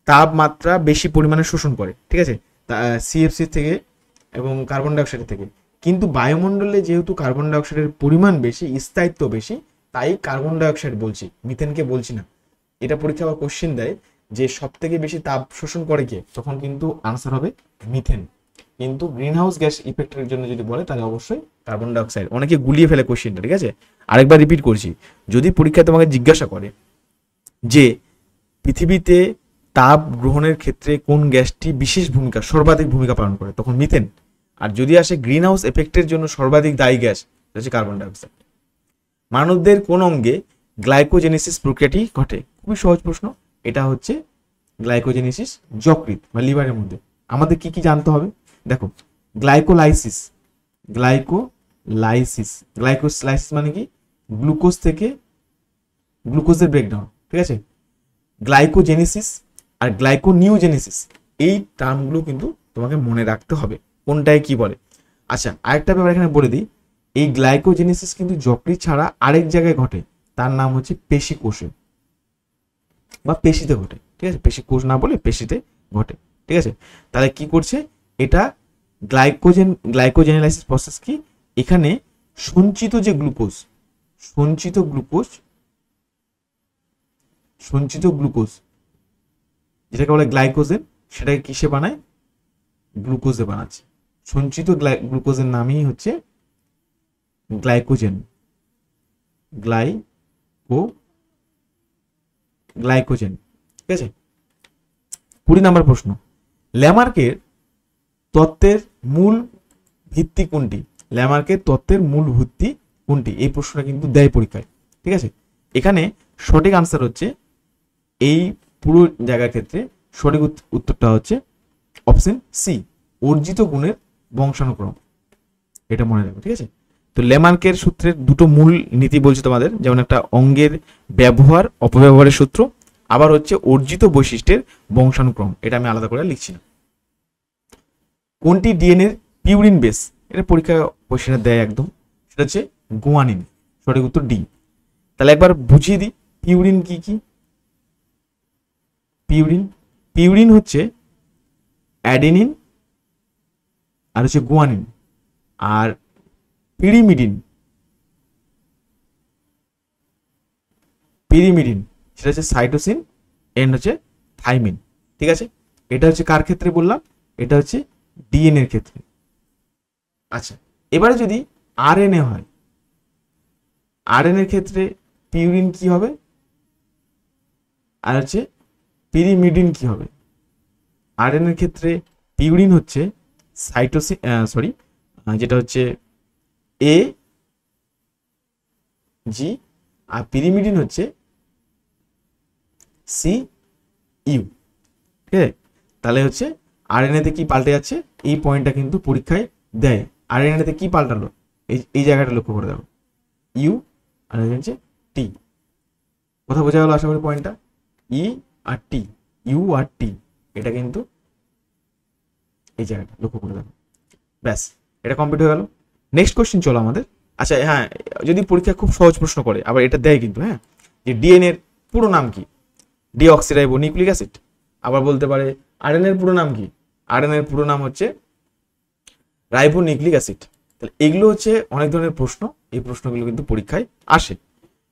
তাপমাত্রা বেশি পরিমাণে শোষণ করে। ঠিক আছে, সিএফসি থেকে এবং কার্বন ডাইঅক্সাইড থেকে। কিন্তু বায়ুমণ্ডলে যেহেতু কার্বন ডাইঅক্সাইডের পরিমাণ বেশি, স্থায়িত্ব বেশি, তাই কার্বন ডাইঅক্সাইড বলছি, মিথেনকে বলছি না। এটা পরীক্ষা বা কোশ্চেন দেয় যে সব থেকে বেশি তাপ শোষণ করে কে, তখন কিন্তু আনসার হবে মিথেন। কিন্তু গ্রিন হাউস গ্যাস ইফেক্টের জন্য যদি বলে, তাহলে অবশ্যই কার্বন ডাইঅক্সাইড। অনেকে গুলিয়ে ফেলে কোশ্চেনটা। ঠিক আছে, আরেকবার রিপিট করছি, যদি পরীক্ষায় তোমাকে জিজ্ঞাসা করে যে পৃথিবীতে তাপ গ্রহণের ক্ষেত্রে কোন গ্যাসটি বিশেষ ভূমিকা, সর্বাধিক ভূমিকা পালন করে, তখন মিথেন। আর যদি আসে গ্রিন হাউস এফেক্টের জন্য সর্বাধিক দায়ী গ্যাস, হচ্ছে কার্বন ডাইঅক্সাইড। মানবদের কোন অঙ্গে গ্লাইকোজেনেসিস প্রক্রিয়াটি ঘটে? খুবই সহজ প্রশ্ন। এটা হচ্ছে গ্লাইকোজেনেসিস যকৃৎ বা লিভারের মধ্যে। আমাদের কি কি জানতে হবে? দেখো, গ্লাইকোলাইসিস, গ্লাইকোলাইসিস মানে কি? গ্লুকোজ থেকে গ্লুকোজের ব্রেকডাউন, ঠিক আছে। গ্লাইকোজেনেসিস আর গ্লাইকোনিওজেনেসিস, এই টার্মগুলো কিন্তু তোমাকে মনে রাখতে হবে কোনটায় কি বলে। আচ্ছা, আরেকটা ব্যাপার এখানে বলে দিই, এই গ্লাইকোজেনেসিস কিন্তু যকৃৎ ছাড়া আরেক জায়গায় ঘটে, তার নাম হচ্ছে পেশি কোষে বা পেশিতে ঘটে, ঠিক আছে। পেশি কোষ না বলে পেশিতে ঘটে, ঠিক আছে। তাহলে কি করছে এটা? গ্লাইকোজেনেলাইসিস প্রসেস কি? এখানে সঞ্চিত যে গ্লুকোজ, সঞ্চিত গ্লুকোজ যেটাকে বলে গ্লাইকোজেন, সেটাকে কিসে বানায়? গ্লুকোজে বানাচ্ছে। সঞ্চিত গ্লুকোজের নামই হচ্ছে গ্লাইকোজেন, গ্লাইকোজেন, ঠিক আছে। 20 নম্বর প্রশ্ন, ল্যামার্কের তত্ত্বের মূল ভিত্তি কোনটি? ল্যামার্কের তত্ত্বের মূল ভিত্তি কোনটি? এই প্রশ্নটা কিন্তু দেয় পরীক্ষায়, ঠিক আছে। এখানে সঠিক আনসার হচ্ছে, এই পুরো জায়গার ক্ষেত্রে সঠিক উত্তরটা হচ্ছে অপশন সি, অর্জিত গুণের বংশানুক্রম। এটা মনে রাখবে, ঠিক আছে। তো ল্যামার্কের সূত্রের দুটো মূল নীতি বলছি তোমাদের, যেমন একটা অঙ্গের ব্যবহার অপব্যবহারের সূত্র, আবার হচ্ছে অর্জিত বৈশিষ্ট্যের বংশানুক্রম। এটা আমি আলাদা করে লিখছি না। কোনটি ডিএনএ পিউরিন বেস? এটা পরীক্ষা কোশ্চেনে দেয় একদম, সেটা হচ্ছে গুয়ানিন। সঠিক উত্তর ডি। তাহলে একবার বুঝিয়ে দিই পিউরিন কি কি। পিউরিন হচ্ছে অ্যাডেনিন আর হচ্ছে গুয়ানিন, আর পিরিমিডিন সেটা হচ্ছে সাইটোসিন, এন্ড হচ্ছে থাইমিন, ঠিক আছে। এটা হচ্ছে কার ক্ষেত্রে বললাম? এটা হচ্ছে ডিএনএ এর ক্ষেত্রে। আচ্ছা, এবারে যদি আরএনএ হয়, আরএনএ এর ক্ষেত্রে পিউরিন কি হবে আর হচ্ছে পিরিমিডিন কি হবে? আরএনএ এর ক্ষেত্রে পিউরিন হচ্ছে সাইটোসিন, যেটা হচ্ছে এ জি, আর পিরিমিডিন হচ্ছে সি ইউ, ঠিক আছে। তাহলে হচ্ছে আরএনএ তে কি পাল্টে যাচ্ছে, এই পয়েন্টটা কিন্তু পরীক্ষায় দেয়। আরএনএ তে কি পাল্টালো, এই জায়গাটা লক্ষ্য করে দেখো, ইউ আর হচ্ছে টি। কথা বোঝা গেল আশা করি পয়েন্টটা? ই আর টি, ইউ আর টি, এটা কিন্তু এই জায়গাটা লক্ষ্য করে দেখো। ব্যাস, এটা কমপ্লিট হয়ে গেল। নেক্সট কোশ্চেন চলো আমাদের। আচ্ছা হ্যাঁ, যদি পরীক্ষা খুব সহজ প্রশ্ন করে, আবার এটা দেয় কিন্তু, হ্যাঁ, যে ডিএনএ এর পুরো নাম কি? Deoxyribo nucleic acid. আবার বলতে পারে আরএনএ এর পুরো নাম কি? আরএনএ এর পুরো নাম হচ্ছে রাইবো নিউক্লিক অ্যাসিড। তাহলে এগুলো হচ্ছে অনেক ধরনের প্রশ্ন, এই প্রশ্নগুলো কিন্তু পরীক্ষায় আসে।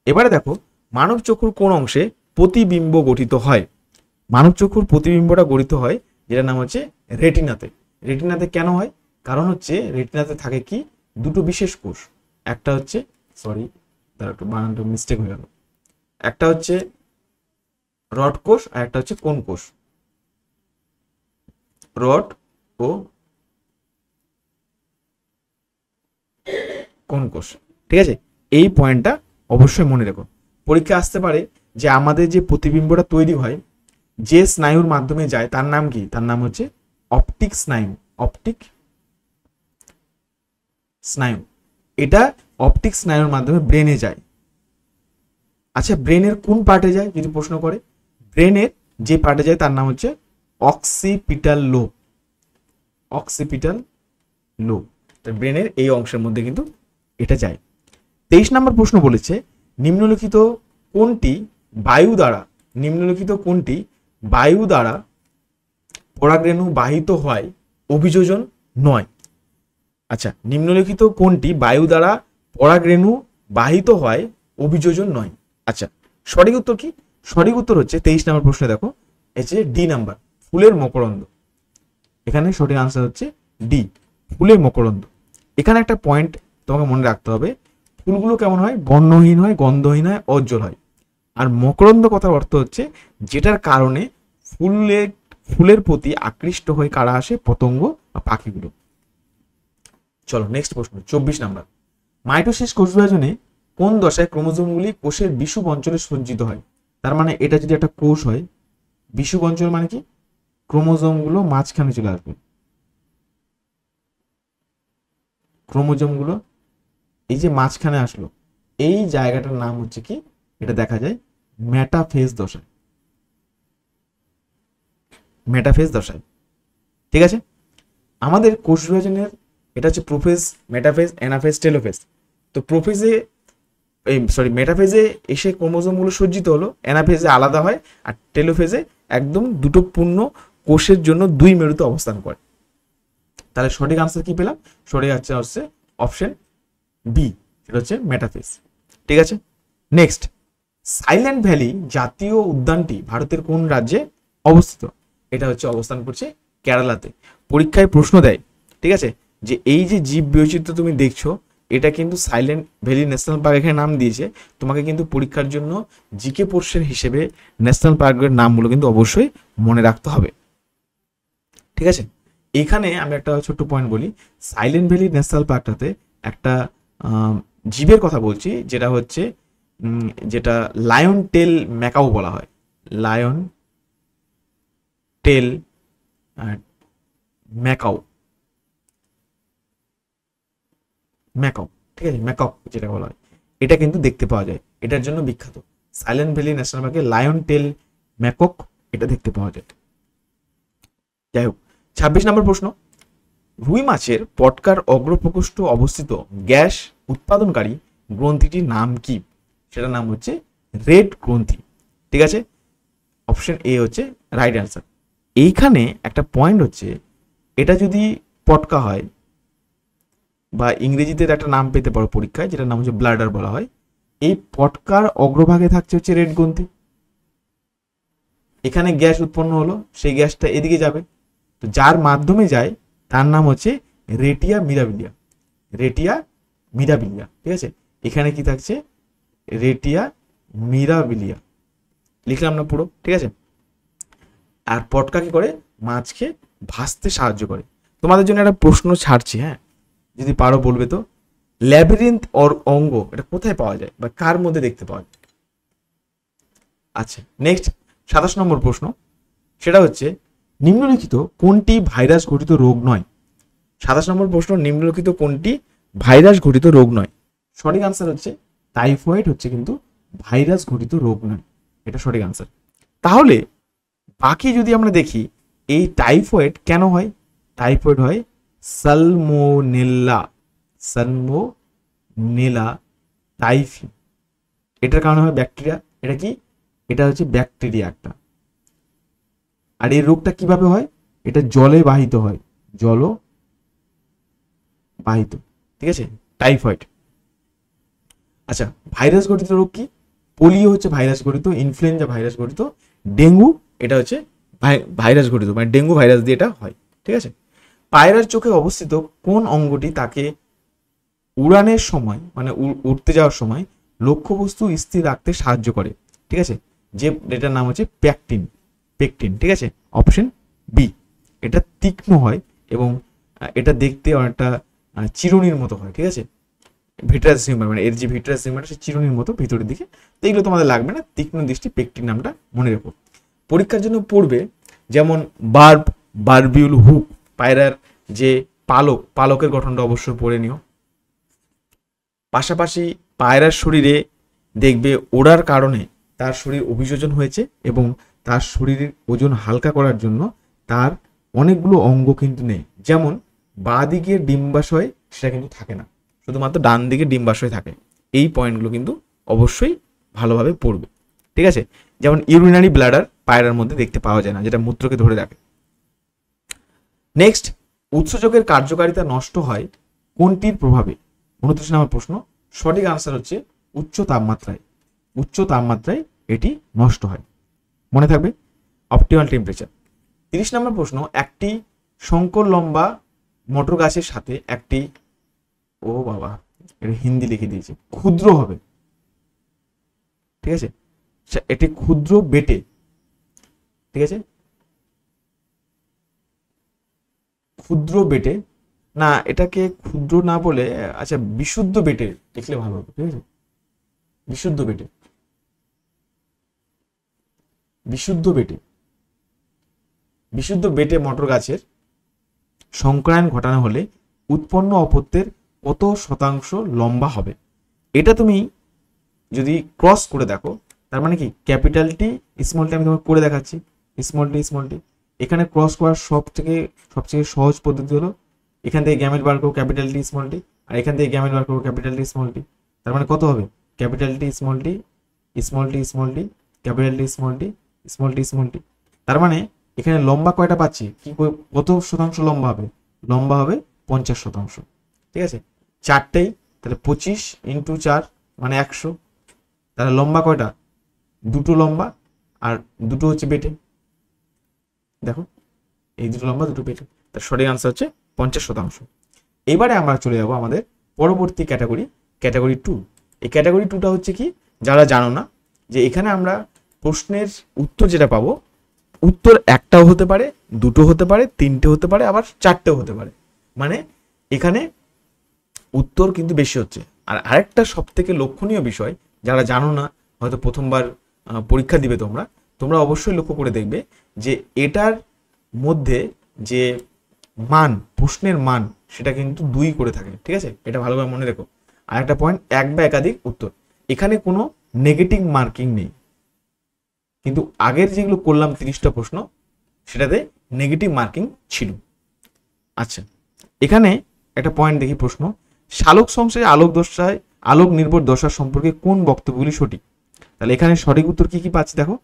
এবারে দেখো, মানব চক্ষুর কোন অংশে প্রতিবিম্ব গঠিত হয়? মানব চক্ষুর প্রতিবিম্বটা গঠিত হয় যেটার নাম হচ্ছে রেটিনাতে। রেটিনাতে কেন হয়? কারণ হচ্ছে রেটিনাতে থাকে কি, দুটো বিশেষ কোষ। একটা হচ্ছে, সরি তার একটু বানানটা মিস্টেক হয়ে গেল, একটা হচ্ছে রড কোষ আর একটা হচ্ছে কোন কোষ। রড ও কোন কোষ, ঠিক আছে। এই পয়েন্টটা অবশ্যই মনে রেখো, পরীক্ষা আসতে পারে যে আমাদের যে প্রতিবিম্বটা তৈরি হয় যে স্নায়ুর মাধ্যমে যায় তার নাম কি? তার নাম হচ্ছে অপটিক স্নায়ু। অপটিক স্নায়ু, এটা অপটিক স্নায়ুর মাধ্যমে ব্রেনে যায়। আচ্ছা, ব্রেনের কোন পার্টে যায় যদি প্রশ্ন করে? ব্রেনের যে পার্টে যায় তার নাম হচ্ছে অক্সিপিটাল লোব। অক্সিপিটাল লোব, ব্রেনের এই অংশের মধ্যে কিন্তু এটা যায়। 23 নম্বর প্রশ্ন বলেছে, নিম্নলিখিত কোনটি বায়ু দ্বারা পরাগরেণু বাহিত হয় অভিযোজন নয়? আচ্ছা, নিম্নলিখিত কোনটি বায়ু দ্বারা পরাগরেণু বাহিত হয় অভিযোজন নয়? আচ্ছা, সঠিক উত্তর কি? সঠিক উত্তর হচ্ছে 23 নম্বর প্রশ্নে দেখো, হচ্ছে ডি নাম্বার, ফুলের মকরন্দ। এখানে সঠিক আনসার হচ্ছে ডি, ফুলের মকরন্দ। এখানে একটা পয়েন্ট তোমাকে মনে রাখতে হবে, ফুলগুলো কেমন হয়? বর্ণহীন হয়, গন্ধহীন হয়, অজ্জ্বল হয়। আর মকরন্দ কথার অর্থ হচ্ছে যেটার কারণে ফুলের প্রতি আকৃষ্ট হয়ে কারা আসে? পতঙ্গ বা পাখিগুলো। চলো নেক্সট প্রশ্ন, 24 নাম্বার। মাইটোসিস কোষ বিভাজনে কোন দশায় ক্রোমোজোমগুলি কোষের বিষুব অঞ্চলে সজ্জিত হয়? তার মানে এটা যদি একটা কোষ হয়, বিষুব অঞ্চল মানে কি, ক্রোমোজোমগুলো মাঝখানে চলে আসবে, ক্রোমোজোমগুলো এই যে মাঝখানে আসলো, এই জায়গাটার নাম হচ্ছে কি, এটা দেখা যায় মেটাফেজ দশায়, মেটাফেজ দশায়। ঠিক আছে, আমাদের কোষ বিভাজনের এটা হচ্ছে প্রোফেজ, মেটাফেজ, অ্যানাফেজ, টেলোফেজ। তো প্রোফেজে মেটাফেজে এসে ক্রোমোজোমগুলো সজ্জিত হলো, অ্যানাফেজে আলাদা হয়, আর টেলোফেজে একদম দুটো পূর্ণ কোষের জন্য দুই মেরুতে অবস্থান করে। তাহলে সঠিক আনসার কি পেলাম? সঠিক আনসার হচ্ছে অপশন বি, সেটা হচ্ছে মেটাফেজ। ঠিক আছে, নেক্সট, সাইলেন্ট ভ্যালি জাতীয় উদ্যানটি ভারতের কোন রাজ্যে অবস্থিত? এটা হচ্ছে অবস্থান করছে কেরালাতে। পরীক্ষায় প্রশ্ন দেয়, ঠিক আছে, যে এই যে জীব বৈচিত্র্য তুমি দেখছো, এটা কিন্তু সাইলেন্ট ভ্যালি ন্যাশনাল পার্ক এখানে নাম দিয়েছে, তোমাকে কিন্তু পরীক্ষার জন্য জিকে পোর্শন হিসেবে ন্যাশনাল পার্কের নামগুলো কিন্তু অবশ্যই মনে রাখতে হবে। ঠিক আছে, এখানে আমি একটা ছোট্ট পয়েন্ট বলি, সাইলেন্ট ভ্যালি ন্যাশনাল পার্কটাতে একটা জীবের কথা বলছি, যেটা হচ্ছে যেটা লায়ন টেল ম্যাকাও বলা হয়, লায়ন টেল ম্যাকাও, ম্যাকাও, ঠিক আছে, ম্যাকক যেটা বলা হয়, এটা কিন্তু দেখতে পাওয়া যায়, এটার জন্য বিখ্যাত। সাইলেন্ট ভ্যালি ন্যাশনাল পার্কে লায়ন টেল ম্যাকক এটা দেখতে পাওয়া যায়। যাই হোক, 26 নম্বর প্রশ্ন, রুই মাছের পটকার অগ্রপ্রকোষ্ঠ অবস্থিত গ্যাস উৎপাদনকারী গ্রন্থিটির নাম কি? সেটার নাম হচ্ছে রেড গ্রন্থি। ঠিক আছে, অপশন এ হচ্ছে রাইট অ্যান্সার। এইখানে একটা পয়েন্ট হচ্ছে, এটা যদি পটকা হয় বা ইংরেজিতে একটা নাম পেতে পারো পরীক্ষায়, যেটার নাম হচ্ছে ব্লাডার বলা হয়, এই পটকার অগ্রভাগে থাকছে হচ্ছে রেড গ্রন্থি। এখানে গ্যাস উৎপন্ন হলো, সেই গ্যাসটা এদিকে যাবে, তো যার মাধ্যমে যায় তার নাম হচ্ছে রেটিয়া মিরাবিলিয়া, রেটিয়া মিরাবিলিয়া। ঠিক আছে, এখানে কি থাকছে, রেটিয়া মিরাবিলিয়া লিখলাম না পুরো? ঠিক আছে, আর পটকা কি করে, মাছকে ভাসতে সাহায্য করে। তোমাদের জন্য একটা প্রশ্ন ছাড়ছি, হ্যাঁ, যদি পারো বলবে তো, ল্যাবিরিন্থ অঙ্গ এটা কোথায় পাওয়া যায় বা কার মধ্যে দেখতে পাওয়া যায়? আচ্ছা, নেক্সট 27 নম্বর প্রশ্ন, সেটা হচ্ছে নিম্নলিখিত কোনটি ভাইরাস ঘটিত রোগ নয়? 27 নম্বর প্রশ্ন, নিম্নলিখিত কোনটি ভাইরাস ঘটিত রোগ নয়? সঠিক আনসার হচ্ছে টাইফয়েড হচ্ছে কিন্তু ভাইরাস ঘটিত রোগ নয়, এটা সঠিক আনসার। তাহলে বাকি যদি আমরা দেখি, এই টাইফয়েড কেন হয়? টাইফয়েড হয় সালমোনেলা, সালমোনেলা টাইফি, এটার কারণে হয় ব্যাকটেরিয়া। এটা কি, এটা হচ্ছে ব্যাকটেরিয়া একটা। আর এই রোগটা কিভাবে হয়? এটা জলে বাহিত হয়, জল বাহিত। ঠিক আছে, টাইফয়েড। আচ্ছা, ভাইরাস ঘটিত রোগ কি? পোলিও হচ্ছে ভাইরাস ঘটিত, ইনফ্লুয়েঞ্জা ভাইরাস ঘটিত, ডেঙ্গু এটা হচ্ছে ভাইরাস ঘটিত, মানে ডেঙ্গু ভাইরাস দিয়ে এটা হয়। ঠিক আছে, পায়রার চোখে অবস্থিত কোন অঙ্গটি তাকে উড়ানের সময়, মানে উড়তে যাওয়ার সময় লক্ষ্যবস্তু স্থির রাখতে সাহায্য করে? ঠিক আছে, যে এটার নাম হচ্ছে প্যাকটিন, পেকটিন। ঠিক আছে, অপশন বি, এটা তীক্ষ্ণ হয় এবং এটা দেখতে অনেকটা চিরুনির মতো হয়। ঠিক আছে, ভিট্রাস হিউমার, মানে এর যে ভিট্রাস হিউমার সে চিরুনির মতো ভিতরের দিকে, তো এগুলো তোমাদের লাগবে না, তীক্ষ্ণ দৃষ্টি পেকটিন নামটা মনে রেখো। পরীক্ষার জন্য পড়বে যেমন বার্ব, বারবিউল, হুক, পায়রার যে পালক, পালকের গঠনটা অবশ্যই পড়ে নিও। পাশাপাশি পায়রার শরীরে দেখবে ওড়ার কারণে তার শরীর অভিযোজন হয়েছে এবং তার শরীরের ওজন হালকা করার জন্য তার অনেকগুলো অঙ্গ কিন্তু নেই, যেমন বাঁ দিকে ডিম্বাশয় সেটা কিন্তু থাকে না, শুধুমাত্র ডান দিকে ডিম্বাশয় থাকে। এই পয়েন্টগুলো কিন্তু অবশ্যই ভালোভাবে পড়বে। ঠিক আছে, যেমন ইউরিনারি ব্লাডার পায়রার মধ্যে দেখতে পাওয়া যায় না, যেটা মূত্রকে ধরে রাখে। নেক্সট, উৎসেচকের কার্যকারিতা নষ্ট হয় কোনটির প্রভাবে? 29 নম্বর প্রশ্ন, সঠিক আনসার হচ্ছে উচ্চ তাপমাত্রায়, উচ্চ তাপমাত্রায় এটি নষ্ট হয়, মনে থাকবে, অপটিমাল টেম্পারেচার। 30 নম্বর প্রশ্ন, একটি শঙ্কর লম্বা মটর গাছের সাথে একটি, ও বাবা এটা হিন্দি লিখে দিয়েছে, ক্ষুদ্র হবে। ঠিক আছে, এটি ক্ষুদ্র বেটে, ঠিক আছে, ক্ষুদ্র বেটে না, এটাকে ক্ষুদ্র না বলে আচ্ছা বিশুদ্ধ বেটে লিখলে ভালো হবে। ঠিক আছে, বিশুদ্ধ বেটে, বিশুদ্ধ বেটে, বিশুদ্ধ বেটে মটর গাছের সংক্রায়ণ ঘটানো হলে উৎপন্ন অপত্যের কত শতাংশ লম্বা হবে? এটা তুমি যদি ক্রস করে দেখো, তার মানে কি ক্যাপিটাল টি স্মল টি আমি তোমাকে করে দেখাচ্ছি, স্মল টি, এখানে ক্রস করার সবচেয়ে সহজ পদ্ধতি হলো এখান থেকে গ্যামেট বার করো ক্যাপিটাল টি স্মল টি, আর এখান থেকে গ্যামেট বার করো ক্যাপিটাল টি স্মল টি। তার মানে কত হবে? Capital T small tea, capital T small tea. তার মানে এখানে লম্বা কয়টা পাচ্ছি, কত শতাংশ লম্বা হবে? লম্বা হবে 50%। ঠিক আছে, চারটেই, তাহলে 25 × 4 মানে 100। তাহলে লম্বা কয়টা? দুটো লম্বা আর দুটো হচ্ছে বেটে। দেখো এই দুটো লম্বা দুটো বেটে, তার সঠিক আনসার হচ্ছে 50%। এবারে আমরা চলে যাবো আমাদের পরবর্তী ক্যাটাগরি 2। এই ক্যাটাগরি 2টা হচ্ছে কি, যারা জানো না, যে এখানে আমরা প্রশ্নের উত্তর যেটা পাবো, উত্তর একটাও হতে পারে, দুটো হতে পারে, তিনটে হতে পারে, আবার চারটেও হতে পারে। মানে এখানে উত্তর কিন্তু বেশি হচ্ছে। আর আরেকটা সব থেকে লক্ষণীয় বিষয়, যারা জানো না, হয়তো প্রথমবার পরীক্ষা দিবে তোমরা অবশ্যই লক্ষ্য করে দেখবে যে এটার মধ্যে যে মান, প্রশ্নের মান, সেটা কিন্তু 2 করে থাকে। ঠিক আছে, এটা ভালোভাবে মনে রেখো। আর একটা পয়েন্ট, এক বা একাধিক উত্তর, এখানে কোনো নেগেটিভ মার্কিং নেই। কিন্তু আগের যেগুলো করলাম 30টা প্রশ্ন, সেটাতে নেগেটিভ মার্কিং ছিল। আচ্ছা, এখানে একটা পয়েন্ট দেখি, প্রশ্ন, সালোক সংশ্লেষে আলোক নির্ভর দশা সম্পর্কে কোন বক্তব্যগুলি সঠিক? তাহলে এখানে সঠিক উত্তর কি কি পাচ্ছি দেখো,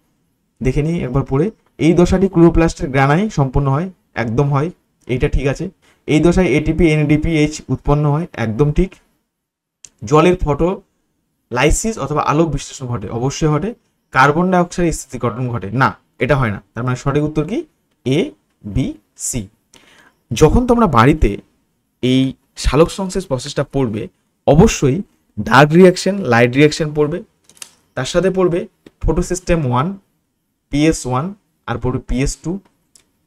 দেখে নিই একবার পড়ে। এই দশাটি ক্লোরোপ্লাস্টের গ্রানায় সম্পন্ন হয়, একদম হয়, এইটা ঠিক আছে। এই দশায় এটিপি এনএডিপিএইচ উৎপন্ন হয়, একদম ঠিক। জলের ফটোলাইসিস অথবা আলোক বিশ্লেষণ ঘটে, অবশ্যই ঘটে। কার্বন ডাই অক্সাইড স্থিতিকরণ ঘটে, না, এটা হয় না। তার মানে সঠিক উত্তর কি? এ, বি, সি। যখন তোমরা বাড়িতে এই সালোক সংশ্লেষ প্রসেসটা পড়বে, অবশ্যই ডার্ক রিয়াকশন, লাইট রিয়াকশন পড়বে, তার সাথে পড়বে ফটোসিস্টেম 1, PS1, আর পড়বে PS2।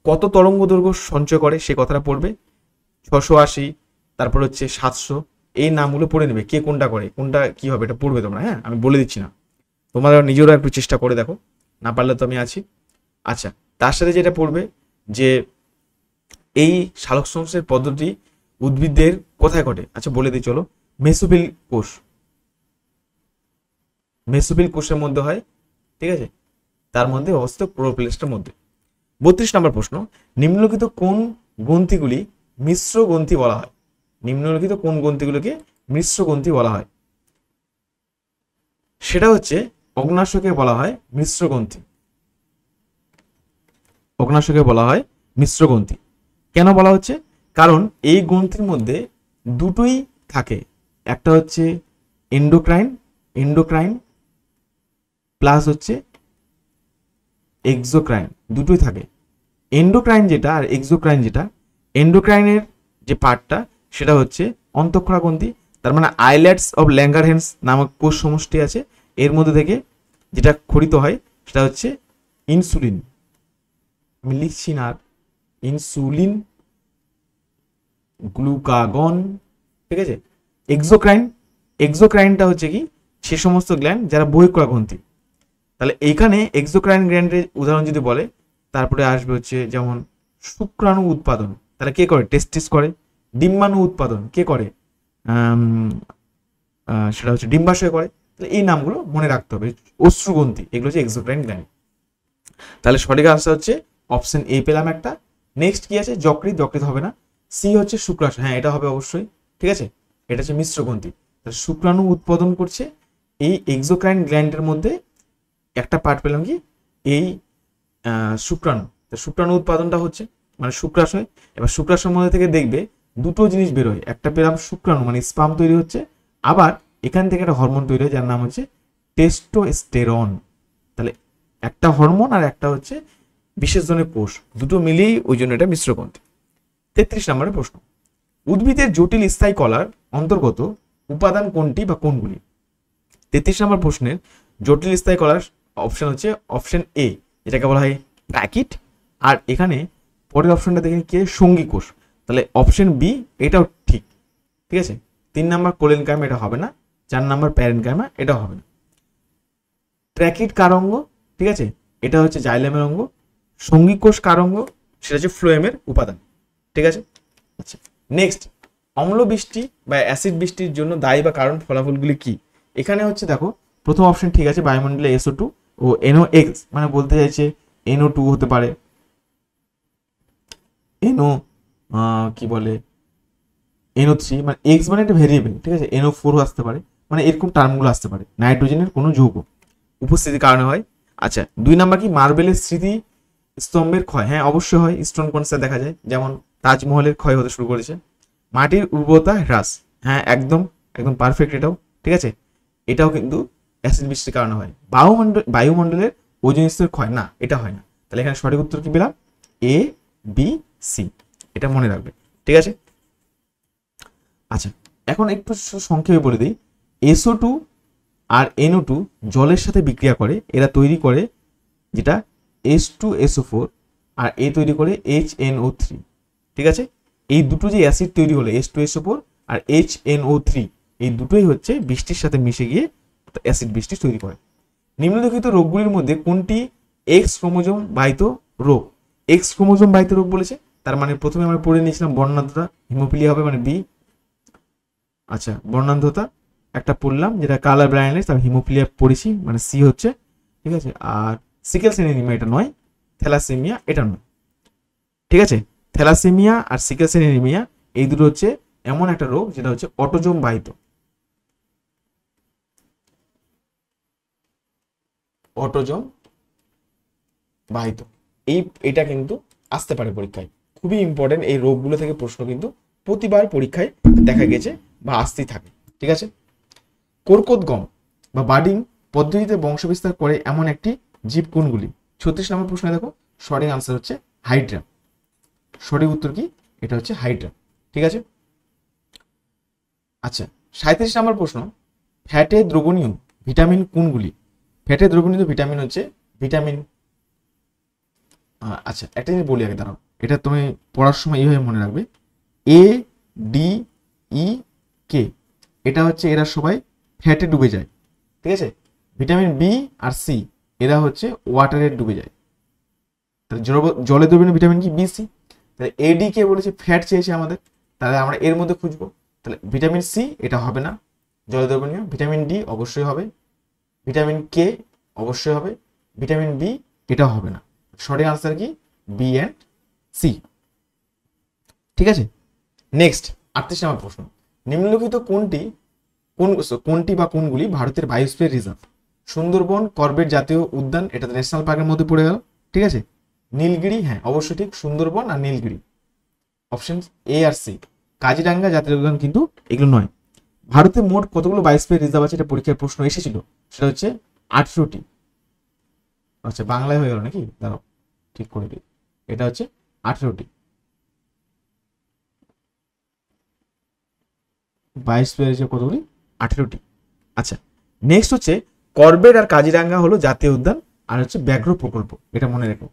কত তরঙ্গ দৈর্ঘ্য সঞ্চয় করে সে কথাটা পড়বে, 680, তারপর হচ্ছে 700। এই নামগুলো পড়ে নেবে, কে কোনটা করে, কোনটা কি হবে, এটা পড়বে তোমরা। হ্যাঁ, আমি বলে দিচ্ছি না, তোমরা নিজেরা একটু চেষ্টা করে দেখো, না পারলে তো আমি আছি। আচ্ছা, তার সাথে যেটা পড়বে যে এই সালোক সংশ্লেষ পদ্ধতি উদ্ভিদদের কোথায় ঘটে। আচ্ছা বলে দিই চলো, মেসোফিল কোষের মধ্যে হয়। ঠিক আছে, তার মধ্যে অবস্থিত ক্লোরোপ্লাস্টের মধ্যে। 32 নম্বর প্রশ্ন, নিম্নলিখিত কোন গ্রন্থিগুলি মিশ্র গ্রন্থি বলা হয়? নিম্নলিখিত কোন গ্রন্থিগুলোকে মিশ্র গ্রন্থি বলা হয়? সেটা হচ্ছে অগ্ন্যাশয়কে বলা হয় মিশ্র গ্রন্থি। অগ্ন্যাশয়কে বলা হয় মিশ্র গ্রন্থি। কেন বলা হচ্ছে? কারণ এই গ্রন্থির মধ্যে দুটোই থাকে, একটা হচ্ছে এন্ডোক্রাইন প্লাস হচ্ছে এক্সোক্রাইন, দুটোই থাকে। এন্ডোক্রাইন যেটা আর এক্সোক্রাইন যেটা, এন্ডোক্রাইনের যে পার্টটা সেটা হচ্ছে অন্তঃক্ষরা গ্রন্থি। তার মানে আইল্যান্ডস অফ ল্যাঙ্গারহ্যান্স নামক কোষ সমষ্টি আছে, এর মধ্যে থেকে যেটা খরিত হয় সেটা হচ্ছে ইনসুলিন। আমি লিখছি না, ইনসুলিন, গ্লুকাগন। ঠিক আছে, এক্সোক্রাইনটা হচ্ছে কি, সে সমস্ত গ্ল্যান্ড যারা বহিঃক্ষরা গ্রন্থি। তাহলে এইখানে এক্সোক্রাইন গ্ল্যান্ডের উদাহরণ যদি বলে, তারপরে আসবে হচ্ছে যেমন শুক্রাণু উৎপাদন, তাহলে কে করে? টেস্টিস করে। ডিম্বাণু উৎপাদন কে করে? সেটা হচ্ছে ডিম্বাশয় করে। তাহলে এই নামগুলো মনে রাখতে হবে। অশ্রুগ্রন্থি, এগুলো হচ্ছে এক্সোক্রাইন গ্ল্যান্ড। তাহলে সঠিক আনসার হচ্ছে অপশন এ পেলাম একটা। নেক্সট কি আছে? যকৃৎ হবে না। সি হচ্ছে শুক্রাশয়, হ্যাঁ এটা হবে অবশ্যই। ঠিক আছে, এটা হচ্ছে মিশ্র গ্রন্থি। তাহলে শুক্রাণু উৎপাদন করছে এই এক্সোক্রাইন গ্ল্যান্ডের মধ্যে। একটা পার্ট পেলাম কি, এই শুক্রাণু। শুক্রাণু উৎপাদনটা হচ্ছে মানে শুক্রাশয়। এবার শুক্রাশয়ের মধ্যে থেকে দেখবে দুটো জিনিস বেরোয়, একটা পেলাম শুক্রাণু মানে স্পাম তৈরি হচ্ছে, আবার এখান থেকে একটা হরমোন তৈরি হয় যার নাম হচ্ছে টেস্টোস্টেরন। তাহলে একটা হরমোন আর একটা হচ্ছে বিশেষ ধরনের কোষ, দুটো মিলিয়েই ওই জন্য এটা মিশ্র গ্রন্থি। 33 নম্বরের প্রশ্ন, উদ্ভিদের জটিল স্থায়ী কলার অন্তর্গত উপাদান কোনটি বা কোনগুলি? 33 নম্বর প্রশ্নের জটিল স্থায়ী কলার অপশন হচ্ছে অপশন এ, যেটাকে বলা হয় প্যাকিট। আর এখানে পরের অপশনটা দেখেন কে? সঙ্গী কোষ। তাহলে অপশন বি এটাও ঠিক। ঠিক আছে, 3 নম্বর কোলেনকাইমা, এটা হবে না। 4 নম্বর প্যারেনকাইমা, এটাও হবে না। ট্র্যাকিড কার অঙ্গ, ঠিক আছে, এটা হচ্ছে জাইলেমের অঙ্গ। সঙ্গী কোষ কার অঙ্গ, সেটা হচ্ছে ফ্লোয়েমের উপাদান, ঠিক আছে। আচ্ছা, নেক্সট, অম্ল বৃষ্টি বা অ্যাসিড বৃষ্টির জন্য দায়ী বা কারণ ফলাফলগুলি কি? এখানে হচ্ছে দেখো প্রথম অপশন ঠিক আছে, বায়ুমণ্ডলে SO2 ও NOx, মানে বলতে চাইছে NO2 হতে পারে, NO কি বলে NO3, মানে X মানে একটা ভেরিয়েবল, ঠিক আছে, NO4 আসতে পারে, মানে এরকম টার্মগুলো আসতে পারে। নাইট্রোজেনের কোনো যৌগ উপস্থিতির কারণে হয়। আচ্ছা, 2 নাম্বার কি মার্বেলের স্মৃতি স্তম্ভের ক্ষয়? হ্যাঁ অবশ্যই হয়, স্টোন কনসার দেখা যায়, যেমন তাজমহলের ক্ষয় হতে শুরু করেছে। মাটির উর্বরতা হ্রাস, হ্যাঁ একদম একদম পারফেক্ট, এটাও ঠিক আছে, এটাও কিন্তু অ্যাসিড বৃষ্টির কারণে হয়। বায়ুমণ্ডলের ওজোন স্তরের ক্ষয়, না এটা হয় না। তাহলে এখানে সঠিক উত্তর কি পেলাম? A B C, এটা মনে রাখবে, ঠিক আছে। আচ্ছা, এখন একটু সংক্ষেপে বলে দিই, SO2 আর NO2 জলের সাথে বিক্রিয়া করে, এরা তৈরি করে যেটা H2SO4, আর এ তৈরি করে HNO3, ঠিক আছে। এই দুটো যে অ্যাসিড তৈরি হলো H2SO4 আর HNO3, এই দুটোই হচ্ছে বৃষ্টির সাথে মিশে গিয়ে অ্যাসিড বৃষ্টি তৈরি করে। নিম্নলিখিত রোগগুলির মধ্যে কোনটি এক্স ক্রোমোজোম বাহিত রোগ? এক্স ক্রোমোজোম বাহিত রোগ বলেছে, তার মানে প্রথমে আমরা পড়ে নিয়েছিলাম বর্ণান্ধতা, হিমোফিলিয়া হবে মানে বি। আচ্ছা, বর্ণান্ধতা একটা পড়লাম যেটা কালার ব্লাইন্ডনেস, তার হিমোফিলিয়া পড়েছি মানে সি হচ্ছে, ঠিক আছে। আর সিকেল সেল অ্যানিমিয়া এটা নয়, থ্যালাসেমিয়া এটা নয়, ঠিক আছে। থ্যালাসেমিয়া আর সিকেল সেল অ্যানিমিয়া এই দুটো হচ্ছে এমন একটা রোগ যেটা হচ্ছে অটোজোম বাহিত, অটোজোম বাহিত। এটা কিন্তু আসতে পারে পরীক্ষায়, খুবই ইম্পর্টেন্ট। এই রোগগুলো থেকে প্রশ্ন কিন্তু প্রতিবার পরীক্ষায় দেখা গেছে বা আসতেই থাকে, ঠিক আছে। কর্কট গম বা বার্ডিং পদ্ধতিতে বংশবিস্তার করে এমন একটি জীব কোনগুলি? 36 নম্বর প্রশ্নে দেখো সঠিক আনসার হচ্ছে হাইড্রা। সঠিক উত্তর কি? এটা হচ্ছে হাইড্রা, ঠিক আছে। আচ্ছা, 37 নম্বর প্রশ্ন, ফ্যাটে দ্রবণীয় ভিটামিন কোনগুলি? ফ্যাটে দ্রবণীয় ভিটামিন হচ্ছে ভিটামিন, আচ্ছা একটা জিনিস বলি আগে, দাঁড়াও, এটা তুমি পড়ার সময় এইভাবে মনে রাখবে, ADEK, এটা হচ্ছে এরা সবাই ফ্যাটে ডুবে যায়, ঠিক আছে। ভিটামিন বি আর সি এরা হচ্ছে ওয়াটারে ডুবে যায়। তাহলে জলে দ্রবণীয় ভিটামিন কি? BC। তাহলে ADK বলেছে ফ্যাট চেয়েছে আমাদের, তাহলে আমরা এর মধ্যে খুঁজবো। তাহলে ভিটামিন সি এটা হবে না জলে দ্রবণীয়, ভিটামিন ডি অবশ্যই হবে, ভিটামিন কে অবশ্যই হবে, ভিটামিন বি এটাও হবে না। সঠিক আনসার কি? বি অ্যান্ড সি, ঠিক আছে। নেক্সট 38 নম্বর প্রশ্ন, নিম্নলিখিত কোনটি বা কোনগুলি ভারতের বায়োস্ফিয়ার রিজার্ভ? সুন্দরবন, করবেট জাতীয় উদ্যান, এটা তো ন্যাশনাল পার্কের মধ্যে পড়ে গেল, ঠিক আছে। নীলগিরি, হ্যাঁ অবশ্যই ঠিক, সুন্দরবন আর নীলগিরি, অপশন এ আর সি। কাজিরাঙ্গা জাতীয় উদ্যান কিন্তু এগুলো নয়। ভারতে মোট কতগুলো বায়োস্ফিয়ার রিজার্ভ আছে? এটা পরীক্ষার প্রশ্ন এসেছিল, সেটা হচ্ছে 18টি। আচ্ছা, বাংলায় হয়ে গেল নাকি? দাঁড়াও ঠিক করে দিই, এটা হচ্ছে 18টি বায়োস্ফিয়ার রিজার্ভ, কতগুলি? 18টি। আচ্ছা, নেক্সট হচ্ছে করবেট আর কাজিরাঙ্গা হলো জাতীয় উদ্যান, আর হচ্ছে ব্যাঘ্র প্রকল্প, এটা মনে রেখো।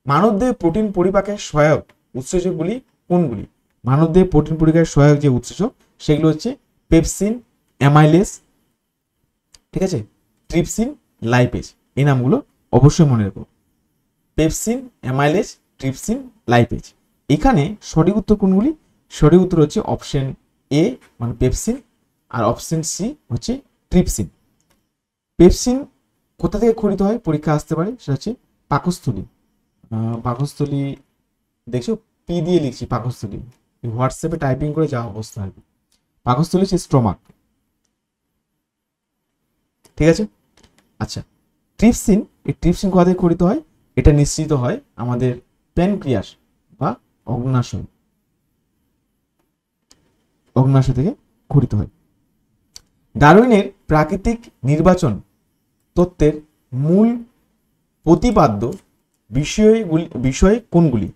মানবদেহে প্রোটিন পরিপাকের সহায়ক উৎসেচকগুলি কোনগুলি? মানবদেহে প্রোটিন পরিপাকের সহায়ক যে উৎসেচক সেগুলো হচ্ছে পেপসিন, অ্যামাইলেজ, ঠিক আছে, ট্রিপসিন, লাইপেজ, এই নামগুলো অবশ্যই মনে রেখো। Pepsin, amylase, trypsin, lipase. এখানে সঠিক উত্তর কোনগুলি? সঠিক উত্তর হচ্ছে অপশন এ মানে পেপসিন, আর অপশন সি হচ্ছে ট্রিপসিন। পেপসিন কোথা থেকে খরিত হয়? পরীক্ষা আসতে পারে, সেটা হচ্ছে পাকস্থলী। পাকস্থলী দেখছো পি দিয়ে লিখছি, পাকস্থলী, হোয়াটসঅ্যাপে টাইপিং করে যাওয়া অবস্থা আর কি। পাকস্থলী হচ্ছে স্টমাক, ঠিক আছে। আচ্ছা, ট্রিপসিন, এই ট্রিপসিন কোথা থেকে খরিত হয়? এটা নিশ্চিত হয় আমাদের প্যানক্রিয়াস বা অগ্ন্যাশয়, অগ্ন্যাশয় থেকে খরিত হয়। ডারউইনের প্রাকৃতিক নির্বাচন তত্ত্বের মূল প্রতিপাদ্য বিষয় কোনগুলি?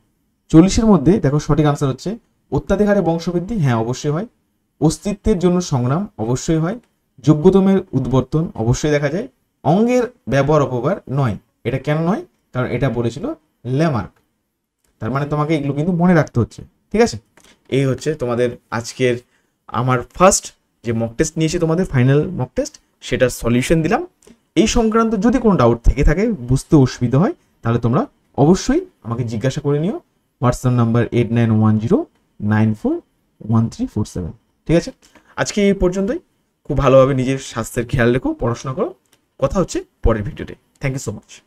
40-এর মধ্যে দেখো সঠিক আনসার হচ্ছে অত্যাধিক হারে বংশবৃদ্ধি, হ্যাঁ অবশ্যই হয়, অস্তিত্বের জন্য সংগ্রাম অবশ্যই হয়, যোগ্যতমের উদ্বর্তন অবশ্যই দেখা যায়, অঙ্গের ব্যবহার অপকার নয়। এটা কেন নয়? কারণ এটা বলেছিল ল্যামার্ক। তার মানে তোমাকে এগুলো কিন্তু মনে রাখতে হচ্ছে, ঠিক আছে। এই হচ্ছে তোমাদের আজকের আমার ফার্স্ট যে মক টেস্ট নিয়েছি, তোমাদের ফাইনাল মক টেস্ট, সেটার সলিউশন দিলাম। এই সংক্রান্ত যদি কোনো ডাউট থেকে থাকে, বুঝতে অসুবিধা হয়, তাহলে তোমরা অবশ্যই আমাকে জিজ্ঞাসা করে নিও। WhatsApp number 8910941347। ঠিক আছে, আজকে এই পর্যন্তই। খুব ভালোভাবে নিজের স্বাস্থ্যের খেয়াল রেখো, পড়াশোনা করো। কথা হচ্ছে পরের ভিডিওতে। Thank you so much.